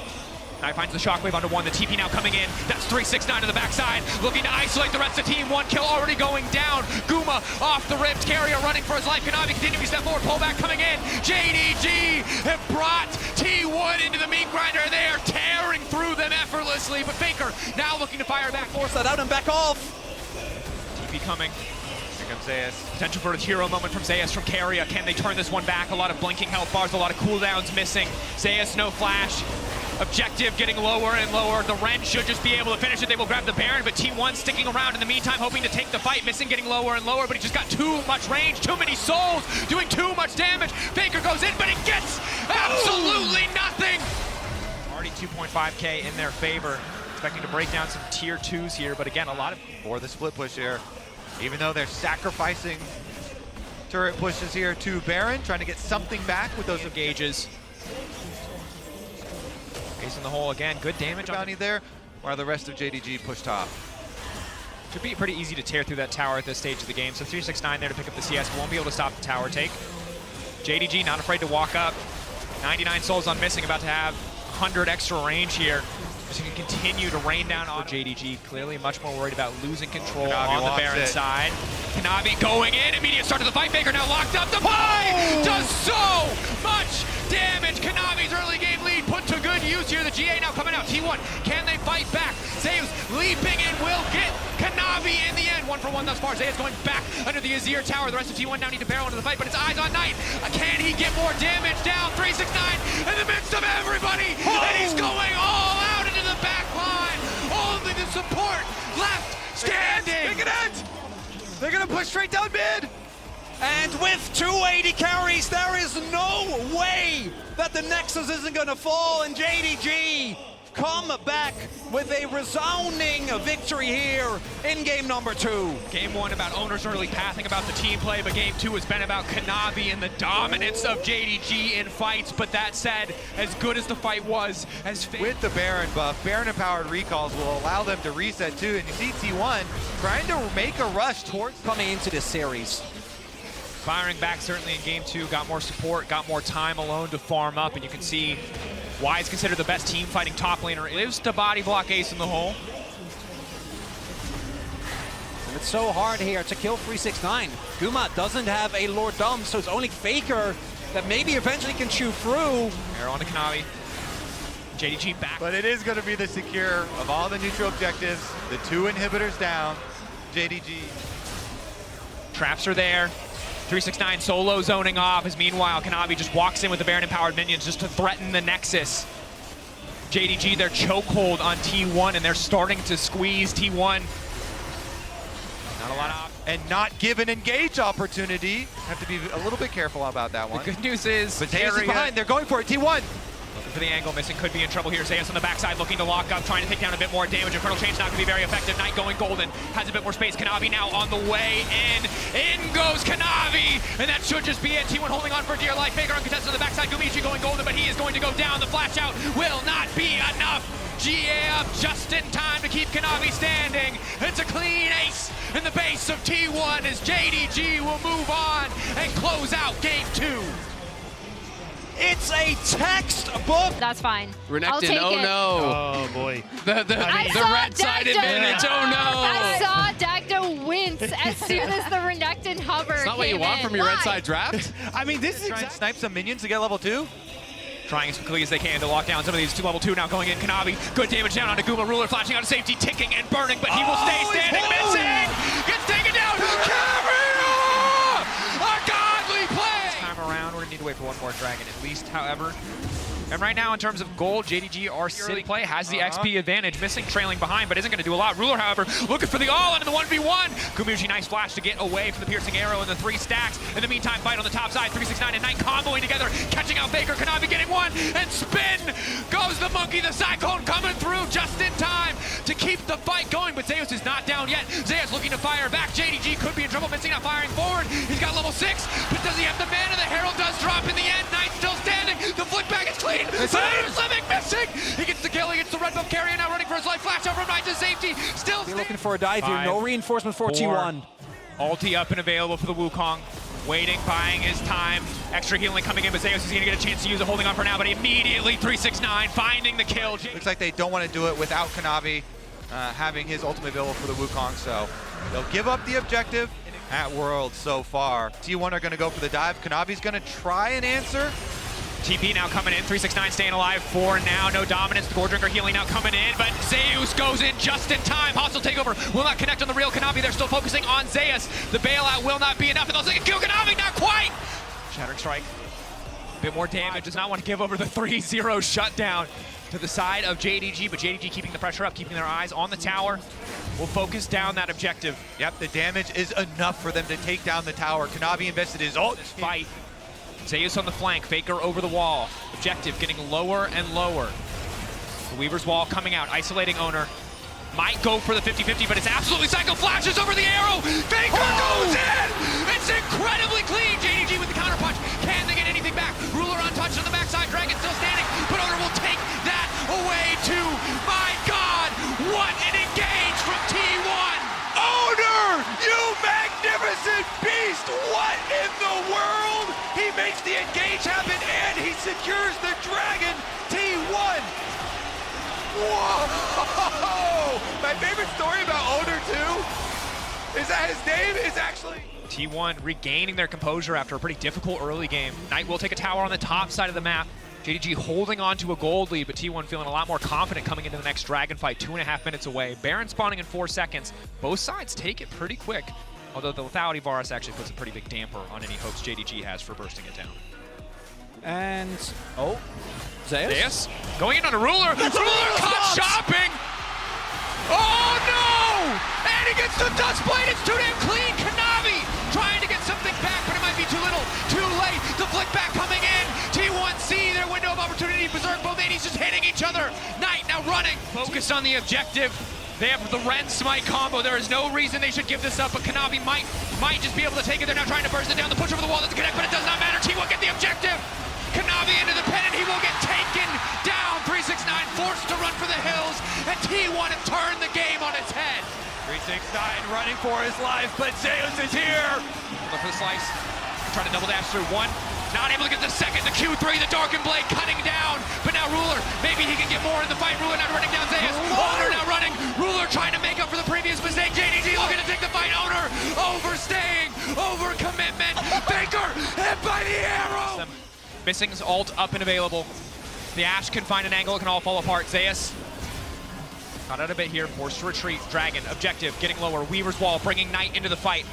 Now finds the Shockwave onto one. The TP now coming in. That's 369 to the backside. Looking to isolate the rest of the team. One kill already going down. Guma off the rips. Carrier running for his life. Kanavi continuing to step forward. Pullback coming in. JDG have brought T1 into the meat grinder. They are tearing through them effortlessly. But Faker now looking to fire back. Force that out and back off. TP coming. comes Zayas. Potential for a hero moment from Zayas from Carrier. Can they turn this one back? A lot of blinking health bars, a lot of cooldowns missing. Zayas, no flash. Objective getting lower and lower. The Ren should just be able to finish it. They will grab the Baron, but T1 sticking around in the meantime, hoping to take the fight. Missing, getting lower and lower, but he just got too much range, too many souls, doing too much damage. Faker goes in, but he gets absolutely nothing. Already 2.5K in their favor. Expecting to break down some tier 2s here, but again, a lot of... For the split push here. Even though they're sacrificing turret pushes here to Baron, trying to get something back with those engages. Ace in the hole again, good damage on bounty there, while the rest of JDG push top. Should be pretty easy to tear through that tower at this stage of the game. So 369 there to pick up the CS. Won't be able to stop the tower take. JDG not afraid to walk up. 99 souls on missing, about to have 100 extra range here. So he can continue to rain down on JDG. Clearly much more worried about losing control Kanavi on the Baron side. Kanavi going in, immediate start to the fight. Faker now locked up. The play does so much damage. Kanavi's early game lead put to good use here. The GA now coming out. T1, can they fight back? Zeus leaping in, will get Kanavi in the end. 1-for-1 thus far. Zeus going back under the Azir tower. The rest of T1 now need to barrel into the fight, but it's eyes on Knight. Can he get more damage down? 369 in the midst of everybody, and he's going all out into the back line. Only the support left standing. Look at it! They're gonna push straight down mid. And with 280 carries, there is no way that the Nexus isn't gonna fall, and JDG come back with a resounding victory here in game number 2. Game 1 about Owner's early pathing, about the team play, but game 2 has been about Kanavi and the dominance of JDG in fights. But that said, as good as the fight was, with the Baron buff, Baron empowered recalls will allow them to reset too, and you see T1 trying to make a rush towards coming into this series. Firing back certainly in game 2, got more support, got more time alone to farm up, and you can see why he's considered the best team fighting top laner. Lives to body block Ace in the hole. And it's so hard here to kill 369. Guma doesn't have a Lord Dumb, so it's only Faker that maybe eventually can chew through. Arrow onto Kanavi. JDG back. But it is going to be the secure of all the neutral objectives. The 2 inhibitors down. JDG. Traps are there. 369 solo zoning off, as meanwhile Kanavi just walks in with the Baron empowered minions just to threaten the Nexus. JDG, their chokehold on T1, and they're starting to squeeze T1. Not a lot of... And not give an engage opportunity. Have to be a little bit careful about that one. The good news is... But Zayas is behind, they're going for it, T1. Looking for the angle, missing, could be in trouble here. Zayas on the backside looking to lock up, trying to take down a bit more damage. Infernal Chain's not going to be very effective. Knight going golden, has a bit more space. Kanavi now on the way in. In goes Kanavi, and that should just be it. T1 holding on for dear life. Faker uncontested on the backside. Gumichi going golden, but he is going to go down. The flash out will not be enough. GA up just in time to keep Kanavi standing. It's a clean ace in the base of T1 as JDG will move on and close out game 2. It's a textbook. That's fine. Renekton, oh no. Oh boy. The red side advantage, oh no. I saw Dagda wince as soon as the Renekton hover It's not what you want from your red side draft. I mean, this is trying to snipe some minions to get level 2. Trying as quickly as they can to lock down some of these level 2 now going in. Kanavi, good damage down onto Guma. Ruler flashing out of safety, ticking and burning, but he will stay standing, missing! Gets taken down! Carrier! A godly play for Dragon, at least, however. And right now, in terms of gold, JDG are sitting play, has the XP advantage, missing, trailing behind, but isn't going to do a lot. Ruler, however, looking for the all in the 1v1. Kumuji, nice flash to get away from the piercing arrow and the 3 stacks. In the meantime, fight on the top side, 369 and Knight comboing together, catching out Faker, Kanavi getting one, and spin goes the monkey, the Cyclone coming through just in time to keep the fight going, but Zeus is not down yet. Zeus looking to fire back. JDG could be in trouble, missing, not firing forward. He's got level 6, but does he have the mana? The Herald does drop in the end. Knight still standing. The flick back is clean. Living missing. He gets the kill. He gets the red buff carrier now running for his life. Flash out from Knight to safety. Still looking for a dive here. No reinforcement for T1. Ulti up and available for the Wukong. Waiting, buying his time. Extra healing coming in, but Zeus is going to get a chance to use it, holding on for now, but immediately 369 finding the kill. Looks like they don't want to do it without Kanavi having his ultimate available for the Wukong, so they'll give up the objective at World so far. T1 are going to go for the dive. Kanavi's going to try and answer. TP now coming in, 369 staying alive for now, no dominance. The Gore Drinker healing now coming in, but Zeus goes in just in time. Hostile takeover will not connect on the real Kanavi. They're still focusing on Zeus. The bailout will not be enough, and they'll take a kill. Kanavi, not quite! Shattering Strike, a bit more damage. Does not want to give over the 3-0 shutdown to the side of JDG, but JDG keeping the pressure up, keeping their eyes on the tower. Will focus down that objective. Yep, the damage is enough for them to take down the tower. Kanavi invested his ult. This fight. Zeus on the flank, Faker over the wall. Objective getting lower and lower. The Weaver's wall coming out, isolating Owner. Might go for the 50-50, but it's absolutely Psycho flashes over the arrow. Faker goes in! It's incredibly clean. JDG with the counter punch. Can they get anything back? Ruler untouched on the backside. Dragon still standing, but Owner will take that away too. My God, what an engage from T1! Owner, you magnificent beast! What in the world? He makes the engage happen and he secures the Dragon. T1. Whoa! My favorite story about Owner too is that his name is actually T1 regaining their composure after a pretty difficult early game. Knight will take a tower on the top side of the map. JDG holding on to a gold lead, but T1 feeling a lot more confident coming into the next Dragon fight, 2.5 minutes away. Baron spawning in 4 seconds. Both sides take it pretty quick, although the lethality Varus actually puts a pretty big damper on any hopes JDG has for bursting it down. And, oh, Zeus going in on a Ruler. Ruler caught shopping! Oh no! And he gets the dust blade, it's too damn clean! Kanavi trying to get something back, but it might be too little, too late. The flick back coming in. T1 see their window of opportunity. Berserk, both 80s just hitting each other. Knight now running. Focused on the objective. They have the Ren Smite combo. There is no reason they should give this up, but Kanavi might just be able to take it. They're now trying to burst it down. The push over the wall doesn't connect, but it does not matter. T1 get the objective. Kanavi into the pin, and he will get taken down. 369 forced to run for the hills, and T1 have turned the game on its head. 369 running for his life, but Zeus is here. Look for the slice. Trying to double dash through one. Not able to get the second. The Q3, the Darkened Blade cutting down. But now Ruler, maybe he can get more in the fight. Ruler now running down Zeus. Owner now running. Ruler trying to make up for the previous mistake. JDG looking to take the fight. Owner overstaying, over commitment. Faker hit by the arrow. Missing's ult up and available. The Ashe can find an angle. It can all fall apart. Zeus got out a bit here. Forced to retreat. Dragon, objective, getting lower. Weaver's wall bringing Knight into the fight.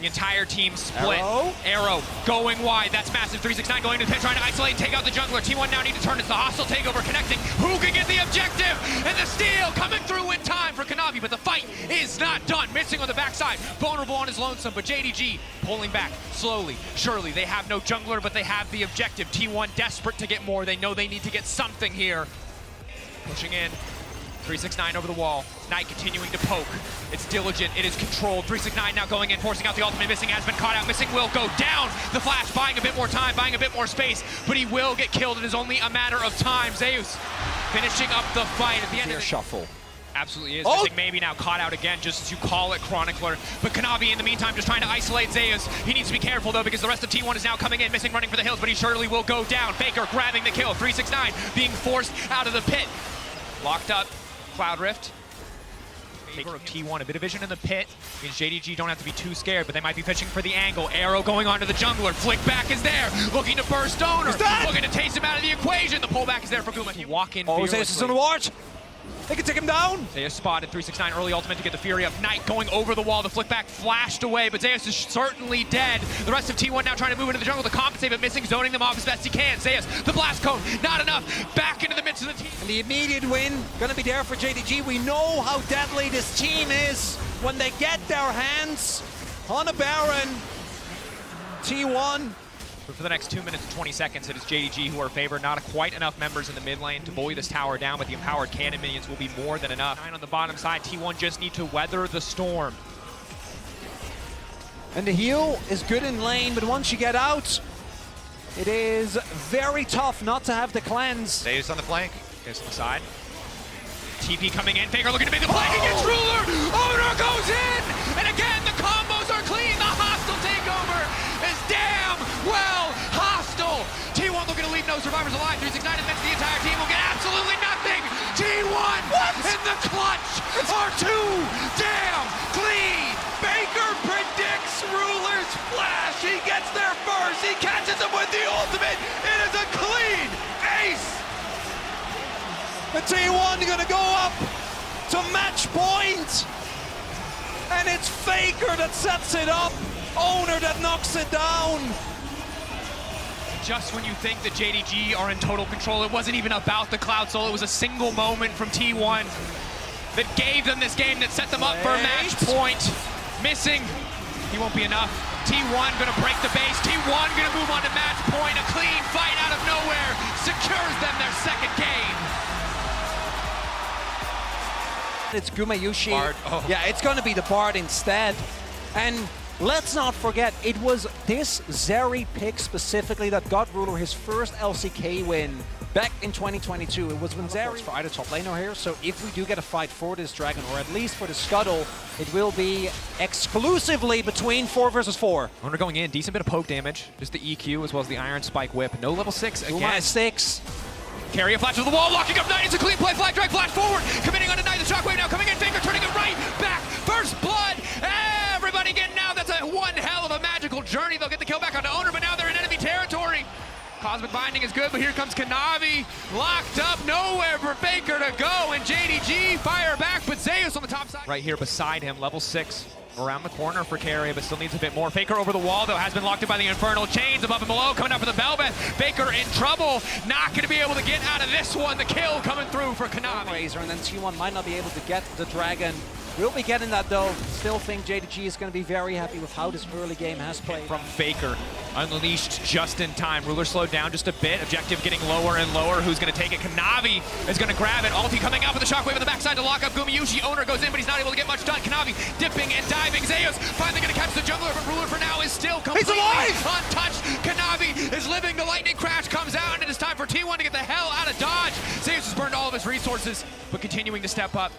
The entire team split. Arrow going wide. That's massive. 369 going to the pit, trying to isolate and take out the jungler. T1 now need to turn. It's the hostile takeover connecting. Who can get the objective? And the steal coming through in time for Kanavi, but the fight is not done. Missing on the backside. Vulnerable on his lonesome, but JDG pulling back slowly. Surely they have no jungler, but they have the objective. T1 desperate to get more. They know they need to get something here. Pushing in. 369 over the wall. Knight continuing to poke. It's diligent. It is controlled. 369 now going in, forcing out the ultimate. Missing has been caught out. Missing will go down. The flash buying a bit more time, buying a bit more space, but he will get killed. It is only a matter of time. Zeus finishing up the fight at the end of the shuffle. Absolutely is. Missing maybe now caught out again, just to call it Chronicler. But Kanavi in the meantime just trying to isolate Zeus. He needs to be careful though, because the rest of T1 is now coming in. Missing running for the hills, but he surely will go down. Faker grabbing the kill. 369 being forced out of the pit. Locked up. Cloud Rift. Favor of T1, a bit of vision in the pit. Means JDG don't have to be too scared, but they might be pitching for the angle. Arrow going onto the jungler. Flick back is there. Looking to burst Owner. Looking to taste him out of the equation. The pullback is there for Guma. He walk in Zeus is on the watch. They can take him down. Zeus spotted 369 early ultimate to get the Fury up. Knight going over the wall. The flick back flashed away, but Zeus is certainly dead. The rest of T1 now trying to move into the jungle to compensate, but missing, zoning them off as best he can. Zeus, the blast cone, not enough. Back into the midst of the team. And the immediate win gonna be there for JTG. We know how deadly this team is when they get their hands on a Baron. T1. But for the next 2 minutes and 20 seconds, it is JDG who are favored. Not quite enough members in the mid lane to bully this tower down, but the empowered cannon minions will be more than enough. 9 on the bottom side, T1 just need to weather the storm. And the heal is good in lane, but once you get out, it is very tough not to have the cleanse. Zeus on the flank. Zeus on the side. TP coming in, Faker looking to make the play against Ruler! Owner goes in! And again, the combos are clean! The hostile takeover is damn well hostile! T1 looking to leave no survivors alive. 369 admits the entire team will get absolutely nothing! T1 in the clutch are too damn clean! Baker predicts Ruler's flash. He gets there first. He catches him with the ultimate. It is a clean ace. The T1 gonna go up to match point. And it's Faker that sets it up. Owner that knocks it down. Just when you think that JDG are in total control, it wasn't even about the Cloud Soul. It was a single moment from T1 that gave them this game, that set them up for a match point. Missing, he won't be enough. T1 gonna break the base. T1 gonna move on to match point. A clean fight out of nowhere secures them their second game. It's Gumayushi. Bard. Oh. Yeah, it's going to be the Bard instead. And let's not forget, it was this Zeri pick specifically that got Ruler his first LCK win back in 2022. It was when Zeri for either top laner here, so if we do get a fight for this dragon, or at least for the Scuttle, it will be exclusively between 4 versus 4. Owner going in, decent bit of poke damage. Just the EQ as well as the Iron Spike Whip. No level 6 again. Uma 6. Carry a flash to the wall, locking up Knight. It's a clean play, flag drag, flash forward. Committing on to Knight, the shockwave now coming in. Faker turning it right, back, first blood. Everybody getting out. That's a one hell of a magical journey. They'll get the kill back onto Owner, but now they're in enemy territory. Cosmic Binding is good, but here comes Kanavi. Locked up, nowhere for Faker to go. And JDG fire back, but Zeus on the top side. Right here beside him, level 6. Around the corner for Carry, but still needs a bit more. Faker over the wall, though, has been locked in by the Infernal Chains above and below. Coming up for the Belbeth. Faker in trouble. Not going to be able to get out of this one. The kill coming through for Kanavi. Razor, and then T1 might not be able to get the Dragon. We'll be getting that, though. Still think JDG is going to be very happy with how this early game has played. From Faker. Unleashed just in time. Ruler slowed down just a bit. Objective getting lower and lower. Who's going to take it? Kanavi is going to grab it. Ulti coming out with the shockwave on the backside to lock up Gumayushi. Owner goes in, but he's not able to get much done. Kanavi dipping and diving. Zeus finally going to catch the jungler, but Ruler for now is still completely untouched. Kanavi is living. The lightning crash comes out, and it is time for T1 to get the hell out of dodge. Zeus has burned all of his resources, but continuing to step up.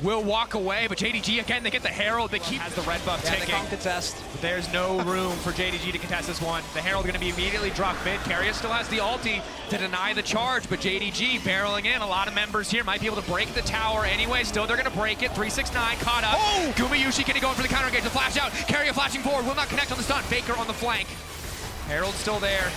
Will walk away, but JDG again, they get the Herald, they keep has the red buff ticking. They can't contest. But there's no room for JDG to contest this one. The Herald gonna be immediately dropped mid. Carrier still has the ulti to deny the charge, but JDG barreling in. A lot of members here might be able to break the tower anyway. Still, they're gonna break it. 369 caught up. Oh! Gumayushi getting going for the counter engage. The flash out. Carrier flashing forward, will not connect on the stun. Faker on the flank. Herald's still there.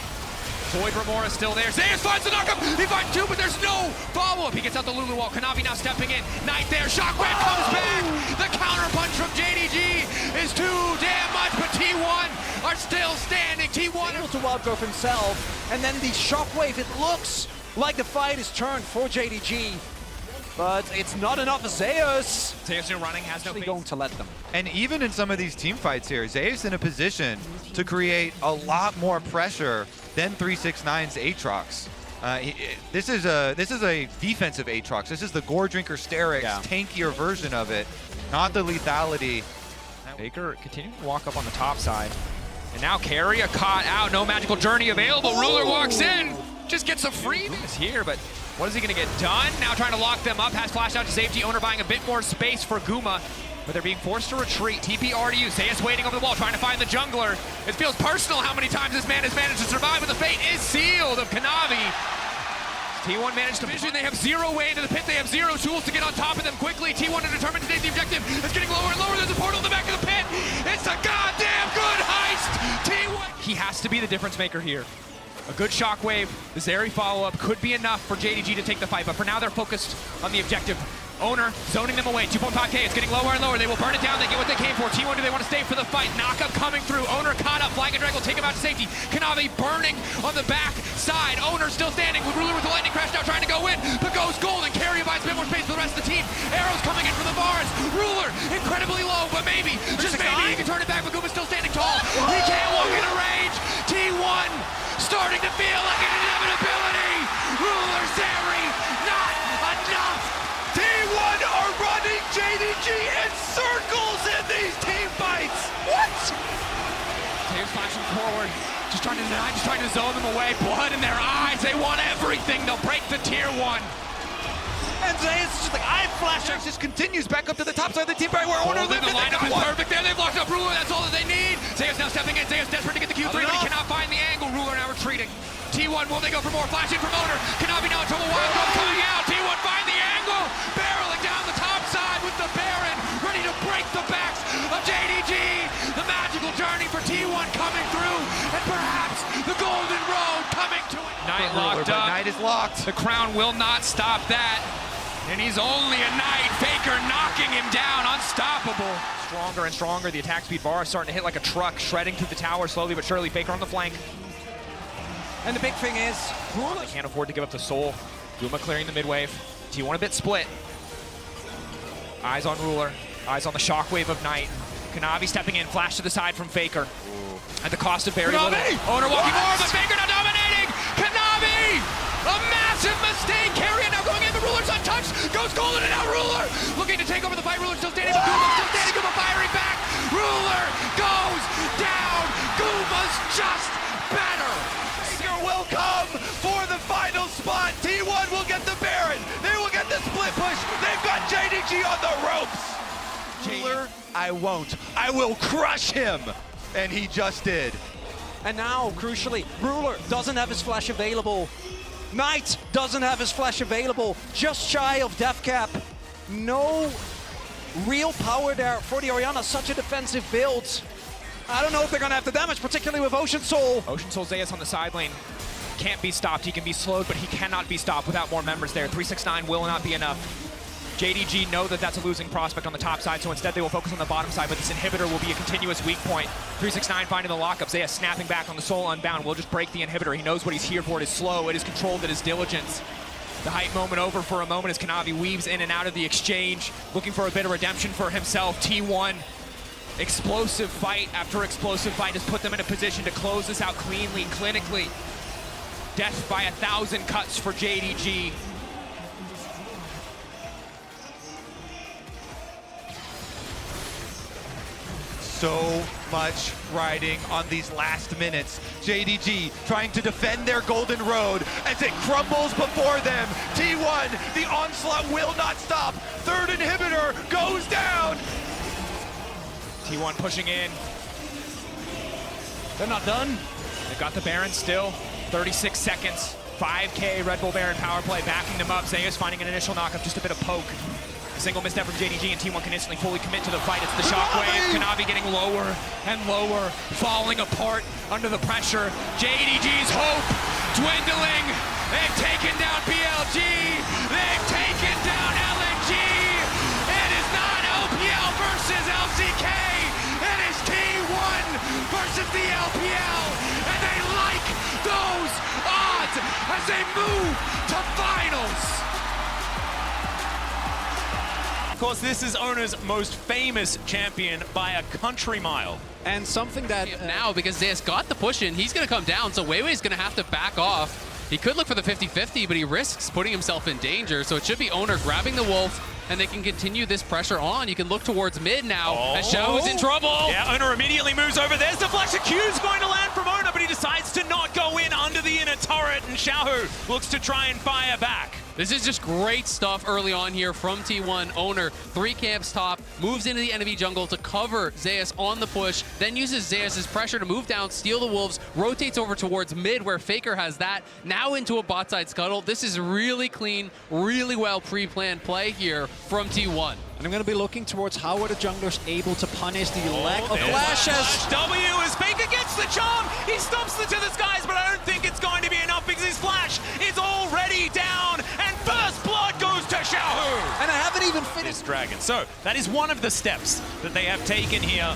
Void Remora still there. Zeus finds the knockup. He finds 2, but there's no follow-up. He gets out the Lulu wall. Kanavi now stepping in. Knight there. Shockwave comes back. The counter punch from JDG is too damn much, but T1 are still standing. T1 able to outgrowth himself, and then the shockwave. It looks like the fight is turned for JDG, but it's not enough for Zeus. Zeus running, has no going to let them. And even in some of these team fights here, Zeus in a position to create a lot more pressure than 369's Aatrox. This is a defensive Aatrox. This is the Gore Drinker Sterix, tankier version of it, not the lethality. Faker continuing to walk up on the top side. And now Carrier caught out, no magical journey available. Ruler walks in, just gets a free miss here, but what is he gonna get done? Now trying to lock them up, has flash out to safety. Owner buying a bit more space for Guma, but they're being forced to retreat. TP RDU, Zeus waiting over the wall, trying to find the jungler. It feels personal how many times this man has managed to survive, but the fate is sealed of Kanavi. T1 managed to vision. They have 0 way into the pit. They have 0 tools to get on top of them quickly. T1 are determined to take the objective. It's getting lower and lower. There's a portal in the back of the pit. It's a goddamn good heist. T1. He has to be the difference maker here. A good shockwave, the Zeri follow-up could be enough for JDG to take the fight, but for now they're focused on the objective. Owner zoning them away. 2.5K is getting lower and lower. They will burn it down. They get what they came for. T1, do they want to stay for the fight? Knockup coming through. Owner caught up. Flag and Drag will take him out to safety. Kanavi burning on the back side. Owner still standing. Ruler with the lightning crash now trying to go in, but goes golden. Carrier buys a bit more space for the rest of the team. Arrows coming in from the bars. Ruler incredibly low, but maybe, just maybe, he can turn it back. But Guma's still standing tall. He can't walk into range. T1 starting to feel like an inevitability. Ruler, Zeri, not enough. T1 are running JDG in circles in these team fights. What? Tails flashing forward, just trying to deny, just trying to zone them away. Blood in their eyes. They want everything. They'll break the tier 1. And Zayas just like, I flash. Just continues back up to the top side of the team right where Owner lived. The lineup is perfect there. They've locked up Ruler. That's all that they need. Zayas now stepping in. Zayas desperate to get the Q3, but he cannot find the angle. Ruler now retreating. T1, will they go for more? Flashing from Owner. Kanavi now in trouble. Wild Gun coming out. T1 find the angle. Barreling down the top side with the Baron, ready to break the backs of JDG. The magical journey for T1 coming through, and perhaps the golden road coming to it. Knight locked up. Knight is locked. The crown will not stop that. And he's only a Knight. Faker knocking him down, unstoppable. Stronger and stronger. The attack speed bar is starting to hit like a truck, shredding through the tower slowly but surely. Faker on the flank. And the big thing is, They can't afford to give up the soul. Guma clearing the mid wave. T1 a bit split. Eyes on Ruler. Eyes on the shockwave of Knight. Kanavi stepping in. Flash to the side from Faker. At the cost of very little. Owner walking more, but Faker now dominating. Kanavi! A massive mistake. Carrier now going in. The Ruler's untouched. Goes golden and now Ruler looking to take over the fight. Ruler still standing, but Guma's still standing. Guma firing back. Ruler goes down. Guma's just better. Will come for the final spot. T1 will get the Baron. They will get the split push. They've got JDG on the ropes. Ruler, I won't. I will crush him. And he just did. and now, crucially, Ruler doesn't have his flash available. Knight doesn't have his flash available. Just shy of death cap. No real power there for the Orianna. Such a defensive build. I don't know if they're going to have the damage, particularly with Ocean Soul. Ocean Soul Zayas on the side lane. Can't be stopped. He can be slowed, but he cannot be stopped without more members there. 369 will not be enough. JDG know that that's a losing prospect on the top side, so instead they will focus on the bottom side, but this inhibitor will be a continuous weak point. 369 finding the lockup. Zayas snapping back on the Soul Unbound. Will just break the inhibitor. He knows what he's here for. It is slow. It is controlled. It is diligence. The hype moment over for a moment as Kanavi weaves in and out of the exchange, looking for a bit of redemption for himself. T1, explosive fight after explosive fight has put them in a position to close this out cleanly, clinically. Death by 1,000 cuts for JDG. So much riding on these last minutes. JDG trying to defend their golden road as it crumbles before them. T1, the onslaught will not stop. Third inhibitor goes down. T1 pushing in. They're not done. They've got the Baron still. 36 seconds. 5K Red Bull Baron power play backing them up. Zayas finding an initial knockup, just a bit of poke. Single misstep from JDG and T1 can instantly fully commit to the fight. It's the shockwave. Kanavi getting lower and lower, falling apart under the pressure. JDG's hope dwindling. They've taken down BLG. They've taken down LNG. It is not LPL versus LCK. It is T1 versus the LPL. And they like those odds as they move to finals. Of course, this is Owner's most famous champion by a country mile. And something that... now, because Zayas got the push in, he's going to come down, so Weiwei's going to have to back off. He could look for the 50-50, but he risks putting himself in danger, so it should be Owner grabbing the Wolf, and they can continue this pressure on. You can look towards mid now, as Xiaohu's in trouble. Yeah, Owner immediately moves over. There's the deflection. Q's going to land from Owner, but he decides to not go in under the inner turret, and Xiaohu looks to try and fire back. This is just great stuff early on here from T1. Owner, 3 camps top, moves into the enemy jungle to cover Zayas on the push, then uses Zayas' pressure to move down, steal the Wolves, rotates over towards mid where Faker has that, now into a bot side scuttle. This is really clean, really well pre-planned play here from T1. And I'm going to be looking towards how are the junglers able to punish the lack of flashes. W as Faker gets the charm. He stomps it to the skies, but I don't think it's going to dragon. So that is one of the steps that they have taken here.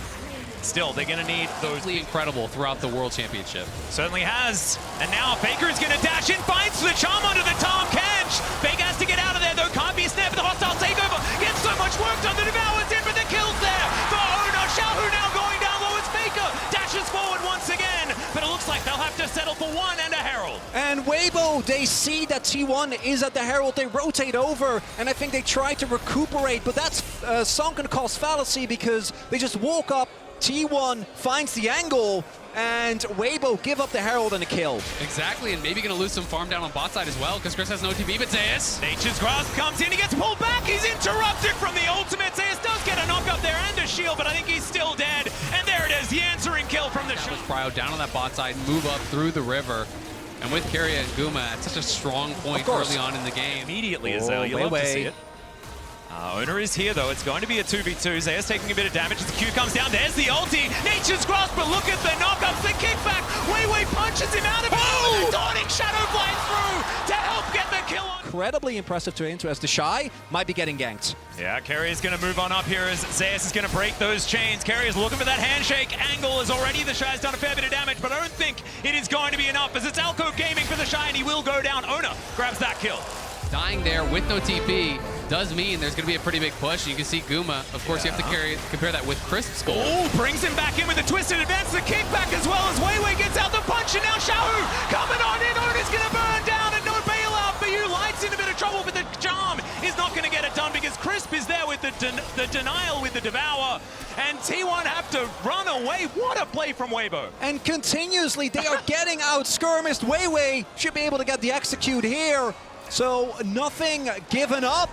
Still, they're going to need those. Incredible throughout the World Championship. Certainly has. And now Faker is going to dash in, finds the charm under the Tom catch. Faker has to get out of there, though. Can't be snared, but the hostile takeover gets so much work done. The Devour's in, but the kill's there for Ona. Xiaohu now going down low as Faker dashes forward once again. But it looks like they'll have to settle for one and a Herald. And Weibo, they see that T1 is at the Herald. They rotate over, and I think they try to recuperate. But that's sunken cost fallacy because they just walk up. T1 finds the angle, and Weibo give up the Herald and a kill. Exactly, and maybe going to lose some farm down on bot side as well, because Chris has no TP, but Zeus. Nature's Grasp comes in, he gets pulled back, he's interrupted from the ultimate. Zeus does get a knock up there and a shield, but I think he's still dead. And there it is, the answering kill from the shot. Cryo down on that bot side, move up through the river. And with Keria and Guma at such a strong point early on in the game. Immediately, Azel, you love to see it. Owner is here, though. It's going to be a 2v2. Zeus taking a bit of damage as the Q comes down. There's the ulti. Nature's Grasp, but look at the knockups, the kickback. Wei punches him out of it. Oh! The Dawning Shadow flies through to help get the kill on. Incredibly impressive to enter as the Shy might be getting ganked. Yeah, Keria is going to move on up here as Zeus is going to break those chains. Keria is looking for that handshake angle as already the Shy has done a fair bit of damage, but I don't think it is going to be enough as it's Alcove Gaming for the Shy, and he will go down. Ona grabs that kill. Dying there with no TP does mean there's going to be a pretty big push. You can see Guma. Of course, you have to compare that with Crisp's goal. Oh, brings him back in with a twisted advance, the kickback as well as Wei gets out the punch, and now Xiaohu coming on in. Ona's going to burn down, and no bailout for you. Light's in a bit of trouble, but the charm is not going to get it done because Crisp is there with the denial with the Devour, and T1 have to run away. What a play from Weibo. And continuously, they are getting out skirmished. Wei should be able to get the execute here. So nothing given up.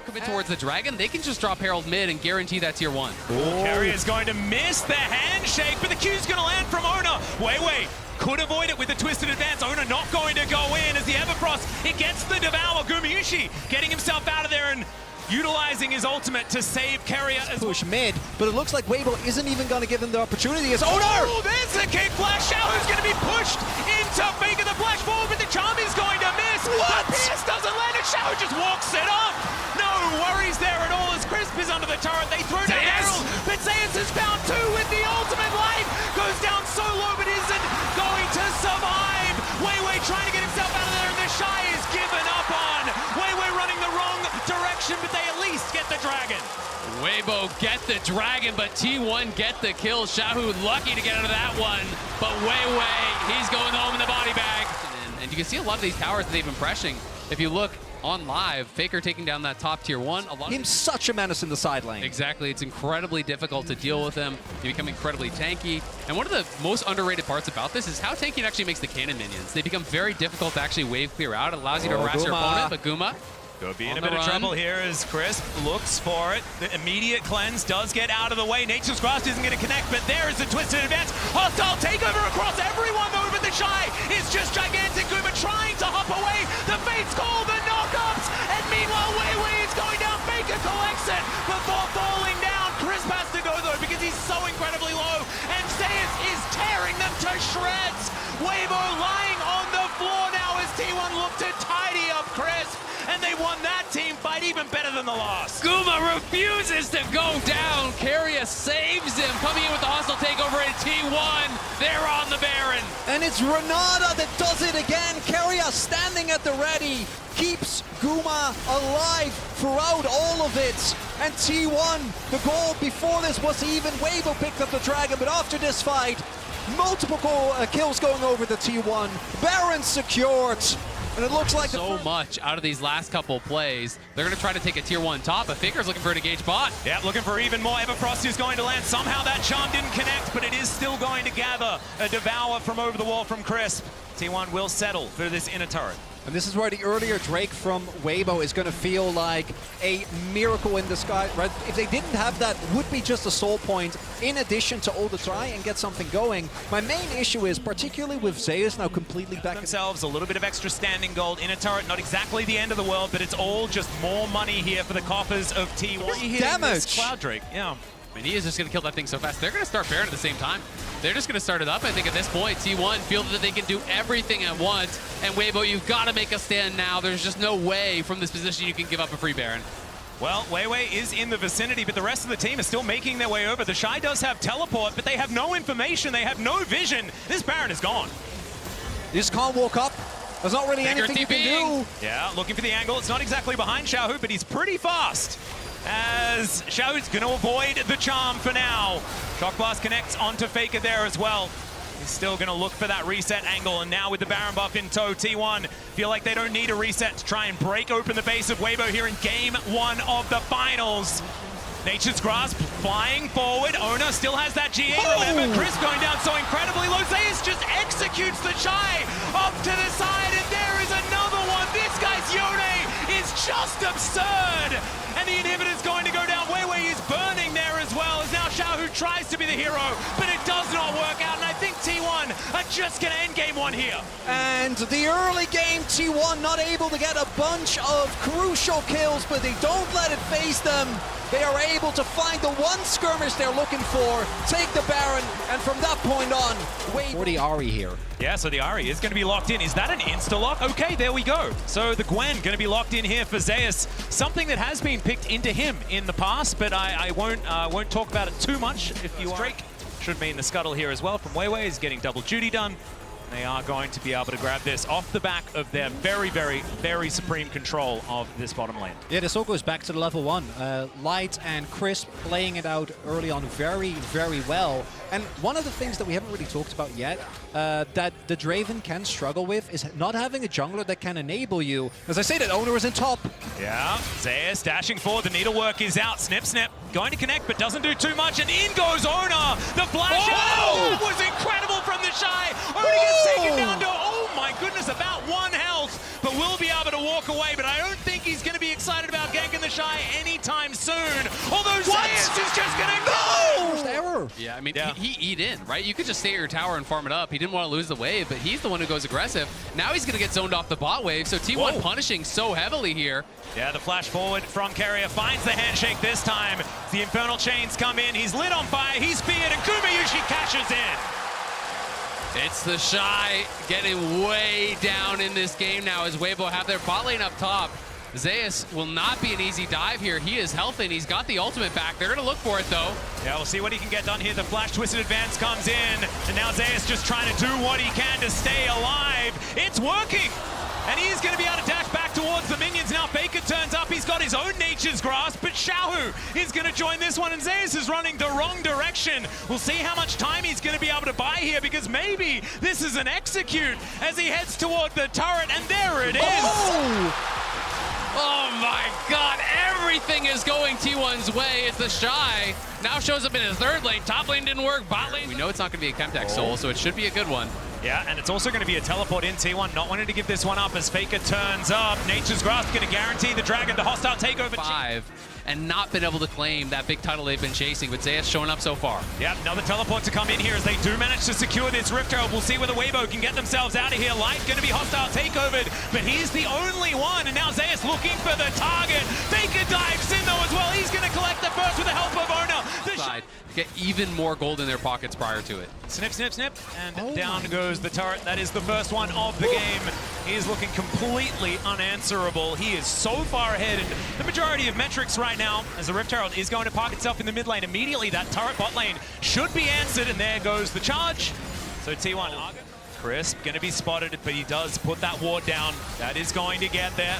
Commit towards the Dragon, they can just drop Herald mid and guarantee that tier 1. Keria is going to miss the handshake, but the Q's going to land from Ona. Wei could avoid it with the twisted advance. Ona not going to go in as the Everfrost, it gets the Devour. Gumayushi getting himself out of there and utilizing his ultimate to save Keria as push mid, but it looks like Weibo isn't even going to give him the opportunity as Owner! Oh, there's the kick flash. Xiaohu's going to be pushed into Faker the flash forward, but the charm is going to miss. What? The Pierce doesn't land, and Xiaohu just walks it off. No worries there at all as Crisp is under the turret. They throw down Herald, but Zeus has found two with the ultimate life. Goes down so low, but isn't going to survive. Wei trying to get himself out of there, and the Shy is given up on. Wei running the wrong direction, but they at least get the dragon. Weibo get the dragon, but T1 get the kill. Xiaohu lucky to get out of that one, but Wei, he's going home in the body bag. And you can see a lot of these towers that they've been pressing. If you look on live, Faker taking down that top tier 1. He's such a menace in the side lane. Exactly, it's incredibly difficult to deal with him. They become incredibly tanky. And one of the most underrated parts about this is how tanky it actually makes the cannon minions. They become very difficult to actually wave clear out. It allows you to harass your opponent, but Guma could be in a bit of trouble here as Crisp looks for it. The immediate cleanse does get out of the way. Nature's Grasp isn't going to connect, but there is the twisted advance. Hostile takeover across everyone, though, but the Shy is just gigantic. Guma trying to hop away. The Fates call the knockups, and meanwhile, Wei is going down. Faker collects it before falling down. Crisp has to go, though, because he's so incredibly low, and Zeus is tearing them to shreds. Weibo lying on the floor now as T1 look to tidy up Crisp. And they won that team fight even better than the last. Guma refuses to go down. Keria saves him, coming in with the hostile takeover at T1. They're on the Baron. And it's Renata that does it again. Keria standing at the ready, keeps Guma alive throughout all of it. And T1, the goal before this was even Weibo picked up the dragon, but after this fight, multiple kills going over the T1. Baron secured. And it looks like so much out of these last couple plays. They're going to try to take a tier 1 top, but Faker's looking for an engaged bot. Yeah, looking for even more. Everfrost is going to land. Somehow that charm didn't connect, but it is still going to gather a Devour from over the wall from Crisp. T1 will settle for this inner turret. And this is where the earlier Drake from Weibo is going to feel like a miracle in the sky. Right? If they didn't have that, would be just a soul point in addition to all the try and get something going. My main issue is, particularly with Zeus now completely back themselves, a little bit of extra standing gold. Inner turret, not exactly the end of the world, but it's all just more money here for the coffers of T1. Damage! Cloud Drake, yeah. I mean, he is just going to kill that thing so fast. They're going to start Baron at the same time. They're just going to start it up. I think at this point, T1 feel that they can do everything at once. And Weibo, you've got to make a stand now. There's just no way from this position you can give up a free Baron. Well, Weiwei is in the vicinity, but the rest of the team is still making their way over. The Shy does have teleport, but they have no information. They have no vision. This Baron is gone. You just can't walk up. There's not really anything you can do. Yeah, looking for the angle. It's not exactly behind Xiaohu, but he's pretty fast. As Xiaohu's going to avoid the charm for now. Shock Blast connects onto Faker there as well. He's still going to look for that reset angle, and now with the Baron buff in tow, T1 feel like they don't need a reset to try and break open the base of Weibo here in Game 1 of the finals. Nature's Grasp flying forward. Ona still has that GA, remember? Chris going down so incredibly low. Zeus just executes the Shy up to the side, and there is another one. This guy's Yone is just absurd. And the inhibitor's going to go down. Weiwei is burning there as well, as now Xiaohu tries to be the hero, but it does not work out, and I think T1 are just going to end Game 1 here. And the early game, T1 not able to get a bunch of crucial kills, but they don't let it phase them. They are able to find the one skirmish they're looking for, take the Baron, and from that point on, wait for the Ahri here. Yeah, so the Ahri is going to be locked in. Is that an insta-lock? Okay, there we go. So the Gwen going to be locked in here for Zeus. Something that has been picked into him in the past, but I won't talk about it too much. If you Drake should mean the scuttle here as well from Weiwei is getting double duty done. They are going to be able to grab this off the back of their very, very, very supreme control of this bottom lane. Yeah, this all goes back to the level 1. Light and Crisp playing it out early on very, very well. And one of the things that we haven't really talked about yet that the Draven can struggle with is not having a jungler that can enable you. As I say, that Owner is in top. Yeah, Zeus dashing forward. The needlework is out. Snip, snip. Going to connect, but doesn't do too much. And in goes Ona. The flash out. That was incredible from the Shy. Ona gets taken down to, oh my goodness, about 1 health. But will be able to walk away. But I don't think he's going to be excited about ganking the Shy anytime soon. Although Zeus is just going to go. First error. Yeah, I mean, he eat in, right? You could just stay at your tower and farm it up. He didn't want to lose the wave, but he's the one who goes aggressive. Now he's going to get zoned off the bot wave, so T1 punishing so heavily here. Yeah, the flash forward from Carrier finds the handshake this time. The Infernal Chains come in. He's lit on fire. He's speared, and Kumayushi cashes in. It's the Shy getting way down in this game now as Weibo have their bot lane up top. Zeus will not be an easy dive here. He is healthy and he's got the ultimate back. They're going to look for it though. Yeah, we'll see what he can get done here. The flash twisted advance comes in, and now Zeus just trying to do what he can to stay alive. It's working, and he's going to be able to dash back towards the minions. Now Faker turns up. He's got his own Nature's Grasp, but Xiaohu is going to join this one, and Zeus is running the wrong direction. We'll see how much time he's going to be able to buy here, because maybe this is an execute as he heads toward the turret, and there it is. Oh my god, everything is going T1's way. It's the Shy. Now shows up in his third lane. Top lane didn't work, bot lane. We know it's not going to be a Chemtech Soul, so it should be a good one. Yeah, and it's also going to be a teleport in. T1 not wanting to give this one up as Faker turns up. Nature's Grasp going to guarantee the Dragon the hostile takeover. 5 and not been able to claim that big title they've been chasing, but Zeus showing up so far. Yeah, another teleport to come in here as they do manage to secure this Rift Herald. We'll see whether Weibo can get themselves out of here. Light going to be hostile takeovered, but he's the only one, and now Zeus looking for the target. Faker dives in though as well. He's going to collect the first with the help of Ona. Side get even more gold in their pockets prior to it. Snip, snip, snip, and down goes the turret. That is the first one of the game. He is looking completely unanswerable. He is so far ahead in the majority of metrics right now, as the Rift Herald is going to park itself in the mid lane. Immediately, that turret bot lane should be answered, and there goes the charge. So T1, Crisp going to be spotted, but he does put that ward down. That is going to get there.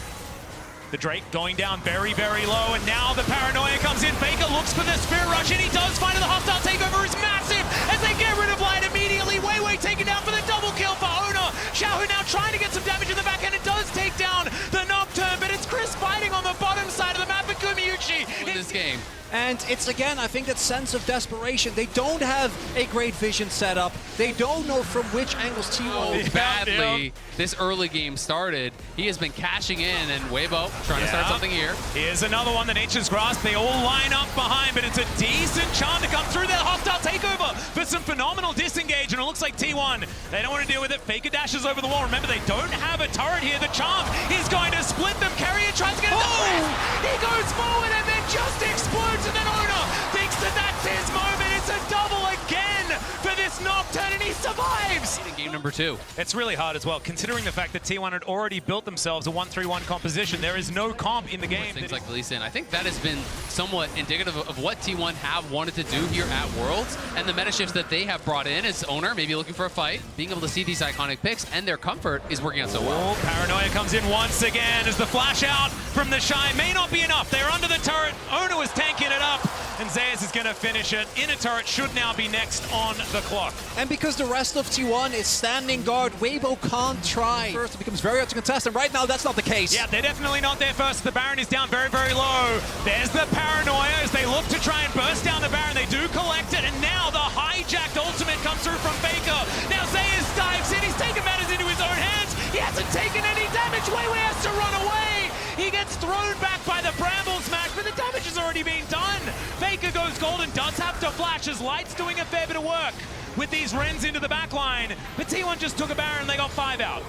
The Drake going down very, very low, and now the paranoia comes in. Faker looks for the Spirit Rush, and he does find it. The hostile takeover is massive as they get rid of Light immediately. Weiwei taken down for the double kill for Ona. Xiaohu now trying to get some damage in the back end. It does take down the Nocturne, but it's Chris fighting on the bottom side of the map for Kumayushi. In this game. And it's, again, I think that sense of desperation. They don't have a great vision set up. They don't know from which angles T1 badly this early game started. He has been cashing in, and Weibo trying to start something here. Here's another one, the Nature's Grasp. They all line up behind, but it's a decent charm to come through their hostile takeover for some phenomenal disengage, and it looks like T1, they don't want to deal with it. Faker dashes over the wall. Remember, they don't have a turret here. The charm is going to split them. Carrier tries to get it. He goes forward and then just explodes. And then Ona thinks that that's his moment. It's a double again for this Nocturne, and he survives. In game number 2. It's really hard as well, considering the fact that T1 had already built themselves a 1-3-1 composition. There is no comp in the game. Things like the Lee Sin. I think that has been somewhat indicative of what T1 have wanted to do here at Worlds, and the meta shifts that they have brought in as owner, maybe looking for a fight, being able to see these iconic picks, and their comfort is working out so well. Oh, Paranoia comes in once again as the flash out from the Shy may not be enough. They're under the turret. Owner was tanking it up, and Zayas is going to finish it. Inner turret should now be next on the clock. And because the rest of T1 is standing guard, Weibo can't try. First, it becomes very hard to contest, and right now that's not the case. Yeah, they're definitely not there first. The Baron is down very, very low. There's the Paranoia as they look to try and burst down the Baron. They do collect it, and now the hijacked ultimate comes through from Faker. Now Zayas dives in. He's taken matters into his own hands. He hasn't taken any damage. Weiwei has to run away. He gets thrown back by the Bramble Smash, but the damage has already been done. Faker goes golden, does have to flash as Light's doing a fair bit of work with these Rens into the back line. But T1 just took a Baron, they got 5 out.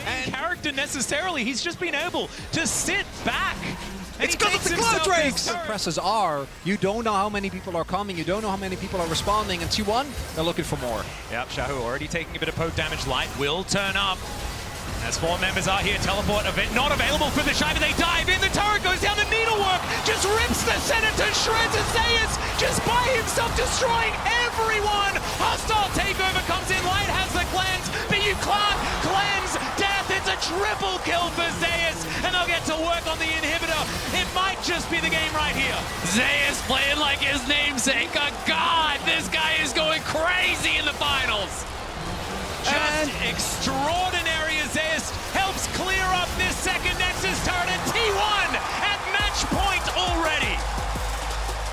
And character necessarily, he's just been able to sit back. It's because of the Cloud Drakes! Presses are, you don't know how many people are coming, you don't know how many people are responding, and T1, they're looking for more. Yep, Shahu already taking a bit of poke damage. Light will turn up. As 4 members are here, teleport not available for the Shy, but they dive in. The turret goes down, the needlework just rips the center to shreds. And Zayas just by himself destroying everyone. Hostile takeover comes in. Light has the cleanse, but you can't cleanse death. It's a triple kill for Zayas, and they'll get to work on the inhibitor. It might just be the game right here. Zayas playing like his namesake. Oh, God, this guy is going crazy in the finals. Just extraordinary as Zayas helps clear up this second Nexus turret, and T1 at match point already.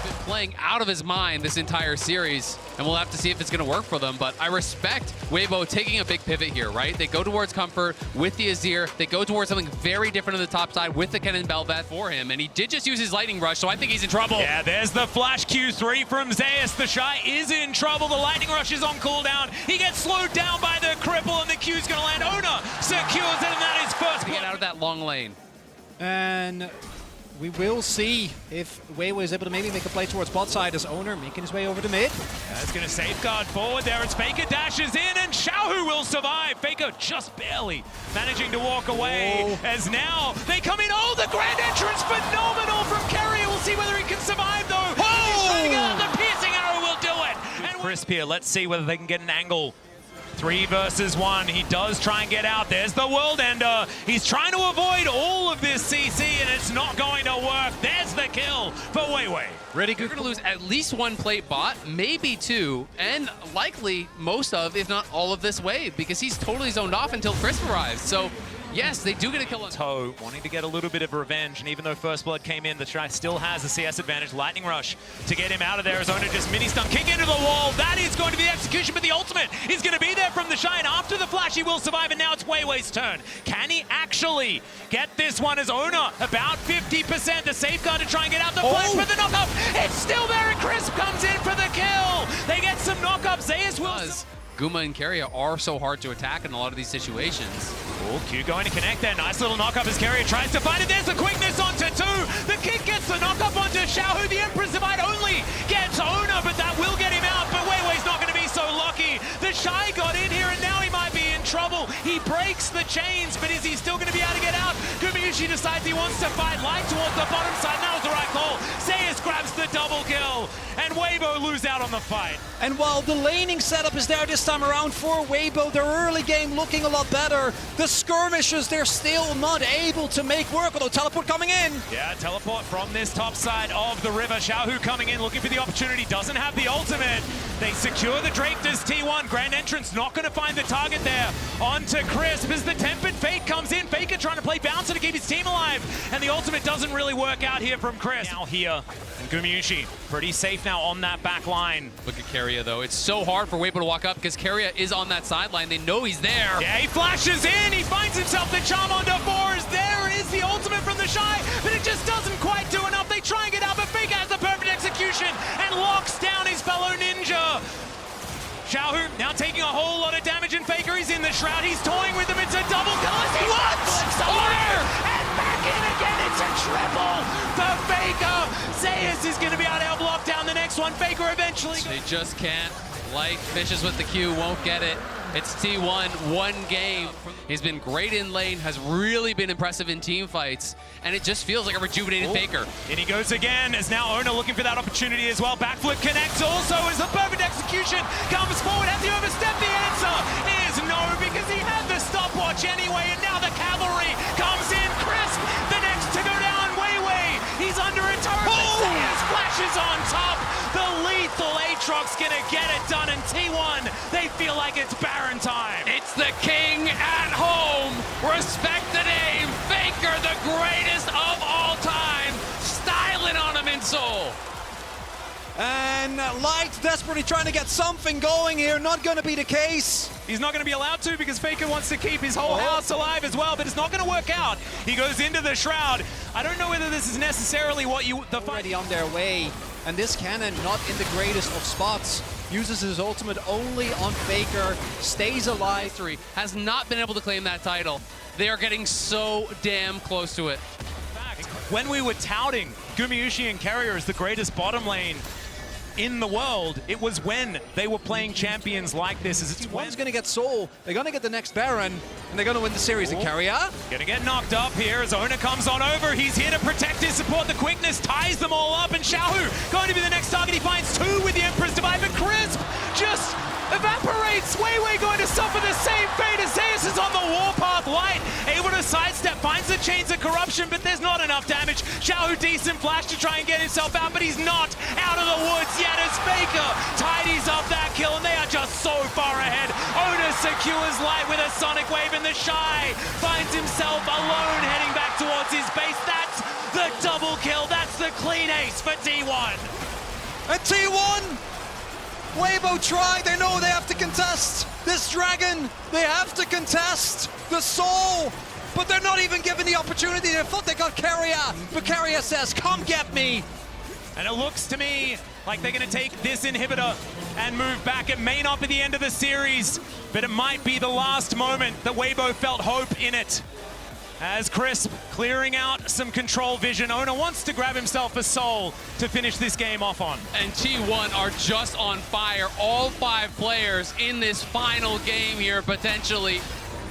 Been playing out of his mind this entire series, and we'll have to see if it's going to work for them, but I respect Weibo taking a big pivot here, right? They go towards comfort with the Azir, they go towards something very different on the top side with the Kennen Bel'Veth for him, and he did just use his Lightning Rush, so I think he's in trouble. Yeah, there's the flash Q3 from Zayas. The Shy is in trouble. The Lightning Rush is on cooldown. He gets slowed down by the cripple, and the Q's going to land. Ona secures it, and that is first. To get out of that long lane. And we will see if Weibo is able to maybe make a play towards bot side as owner, making his way over to mid. That's going to safeguard forward there as Faker dashes in, and Xiaohu will survive. Faker just barely managing to walk away. As now they come in. Oh, the grand entrance, phenomenal from Carrier. We'll see whether he can survive though. He's trying to get out. The piercing arrow will do it. And Crisp here. Let's see whether they can get an angle. 3 versus 1. He does try and get out. There's the World Ender. He's trying to avoid all of this CC, and it's not going to work. There's the kill for Weiwei. Really good. You're going to lose at least 1 plate bot, maybe 2, and likely most of, if not all of this wave, because he's totally zoned off until Crisp arrives. So yes, they do get a kill on Toe, wanting to get a little bit of revenge, and even though First Blood came in, the Shy still has a CS advantage. Lightning Rush to get him out of there. Arizona just mini-stun, kick into the wall. That is going to be the execution, but the ultimate is going to be there from the Shy, and after the flash, he will survive, and now it's Weiwei's turn. Can he actually get this one as Ona? About 50%, the safeguard to try and get out the flash, but the knock-up, it's still there, and Crisp comes in for the kill. They get some knock-up. Zayas will... Guma and Carrier are so hard to attack in a lot of these situations. Oh, Q going to connect there. Nice little knock-up as Carrier tries to find it. There's the quickness onto 2. The kick gets the knock-up onto Xiaohu. The Empress Divide only gets Ona, but that will get him out. But Weiwei's not going to be so lucky. The Shy got in here, and now he might be in trouble. He breaks the chains, but is he still going to be able to get out? Gumayushi decides he wants to fight Light towards the bottom side. That was the right call. Zayas grabs the double kill, and Weibo lose out on the fight. And while the laning setup is there this time around for Weibo, their early game looking a lot better. The skirmishes, they're still not able to make work, although teleport coming in. Yeah, teleport from this top side of the river. Xiaohu coming in, looking for the opportunity, doesn't have the ultimate. They secure the Drake as T1. Grand entrance, not going to find the target there. Onto Crisp as the Tempered Fate comes in. Faker trying to play bouncer to keep his team alive, and the ultimate doesn't really work out here from Crisp. Now here, and Gumayushi pretty safe now on that back line. Look at Carrier though. It's so hard for Weibo to walk up because Carrier is on that sideline. They know he's there. Yeah, he flashes in. He finds himself the charm onto 4s. There is the ultimate from the Shy, but it just doesn't quite do enough. They try and get out, but Faker has the perfect execution and locks down his fellow ninja. Xiaohu now taking a whole lot of damage, and Faker is in the shroud. He's toying with him. It's a double kill. What? Somewhere! And back in again. It's a triple for Faker. Zayas is going to be able to help lock down the next one. Faker eventually. They just can't. Light fishes with the Q, won't get it. It's T1, one game. He's been great in lane, has really been impressive in team fights, and it just feels like a rejuvenated Faker. And he goes again, as now Owner looking for that opportunity as well. Backflip connects also as the perfect execution comes forward. Has he overstepped? The answer is no, because he had the stopwatch anyway, and now the cavalry comes in. Crisp, the next to go down. Wei. He's under a turret. Zeus flashes on top. The lethal Aatrox gonna get it done, and T1, they feel like it's Baron time. It's the king at home. Respect the name. Faker, the greatest of all time. Styling on him in Seoul. And Light desperately trying to get something going here. Not going to be the case. He's not going to be allowed to because Faker wants to keep his whole house alive as well, but it's not going to work out. He goes into the Shroud. I don't know whether this is necessarily what you... Already on their way, and this cannon not in the greatest of spots. Uses his ultimate only on Faker, stays alive. Has not been able to claim that title. They are getting so damn close to it. When we were touting Gumayusi and Carrier as the greatest bottom lane in the world, it was when they were playing champions like this. As it's One's going to get Seoul, they're going to get the next Baron, and they're going to win the series. And Carrier gonna get knocked up here as Owner comes on over. He's here to protect his support. The quickness ties them all up, and Xiaohu going to be the next target. He finds two with the Emperor's Divide, but Crisp just evaporates. Wei going to suffer the same fate as Zeus is on the warpath. Light able to sidestep, finds the Chains of Corruption, but there's not enough damage. Xiaohu decent flash to try and get himself out, but he's not out of the woods yet as Faker tidies up that kill, and they are just so far ahead. Owner secures Light with a Sonic Wave, and the Shy finds himself alone heading back towards his base. That's the double kill. That's the clean ace for T1. And T1, Weibo tried. They know they have to contest this dragon. They have to contest the soul, but they're not even given the opportunity. They thought they got Carrier, but Carrier says, come get me. And it looks to me like they're going to take this inhibitor and move back. It may not be the end of the series, but it might be the last moment that Weibo felt hope in it. As Crisp clearing out some control vision. Owner wants to grab himself a soul to finish this game off on. And T1 are just on fire. All 5 players in this final game here, potentially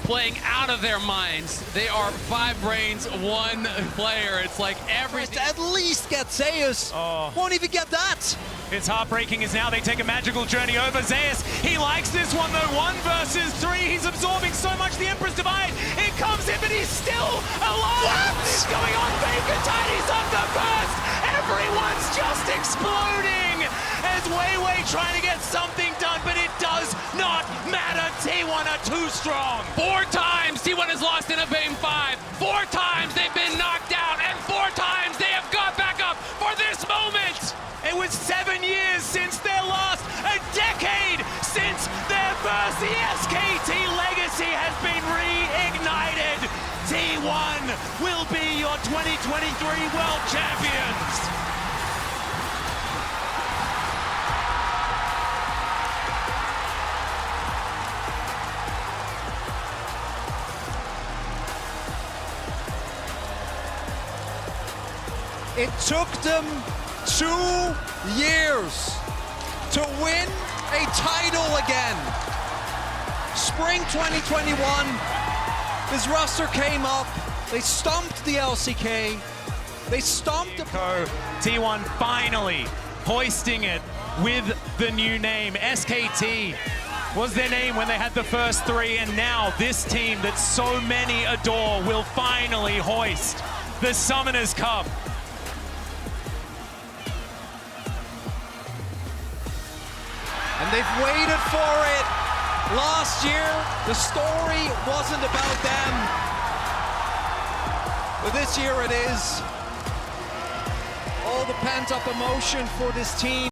playing out of their minds. They are 5 brains, 1 player. It's like everything. At least get Zeus. Won't even get that. It's heartbreaking as now they take a magical journey over Zeus. He likes this one though, 1 versus 3. He's absorbing so much, the Emperor's Divide. It comes in, but he's still alive. What is going on? Faker tidies up the burst. Everyone's just exploding as Wei trying to get something done, but it does not matter. T1 are too strong. 4 times T1 has lost in a game 5. 4 times they've been knocked out, and 4 times they have got back up for this moment. It was 7 years since their last, a decade since their first. The SKT legacy has been reignited. T1 will be your 2023 World Champions. It took them 2 years to win a title again. Spring 2021, this roster came up. They stomped the LCK. They stomped the... T1 finally hoisting it with the new name. SKT was their name when they had the first 3, and now this team that so many adore will finally hoist the Summoners Cup. And they've waited for it. Last year, the story wasn't about them. But this year it is. All the pent-up emotion for this team.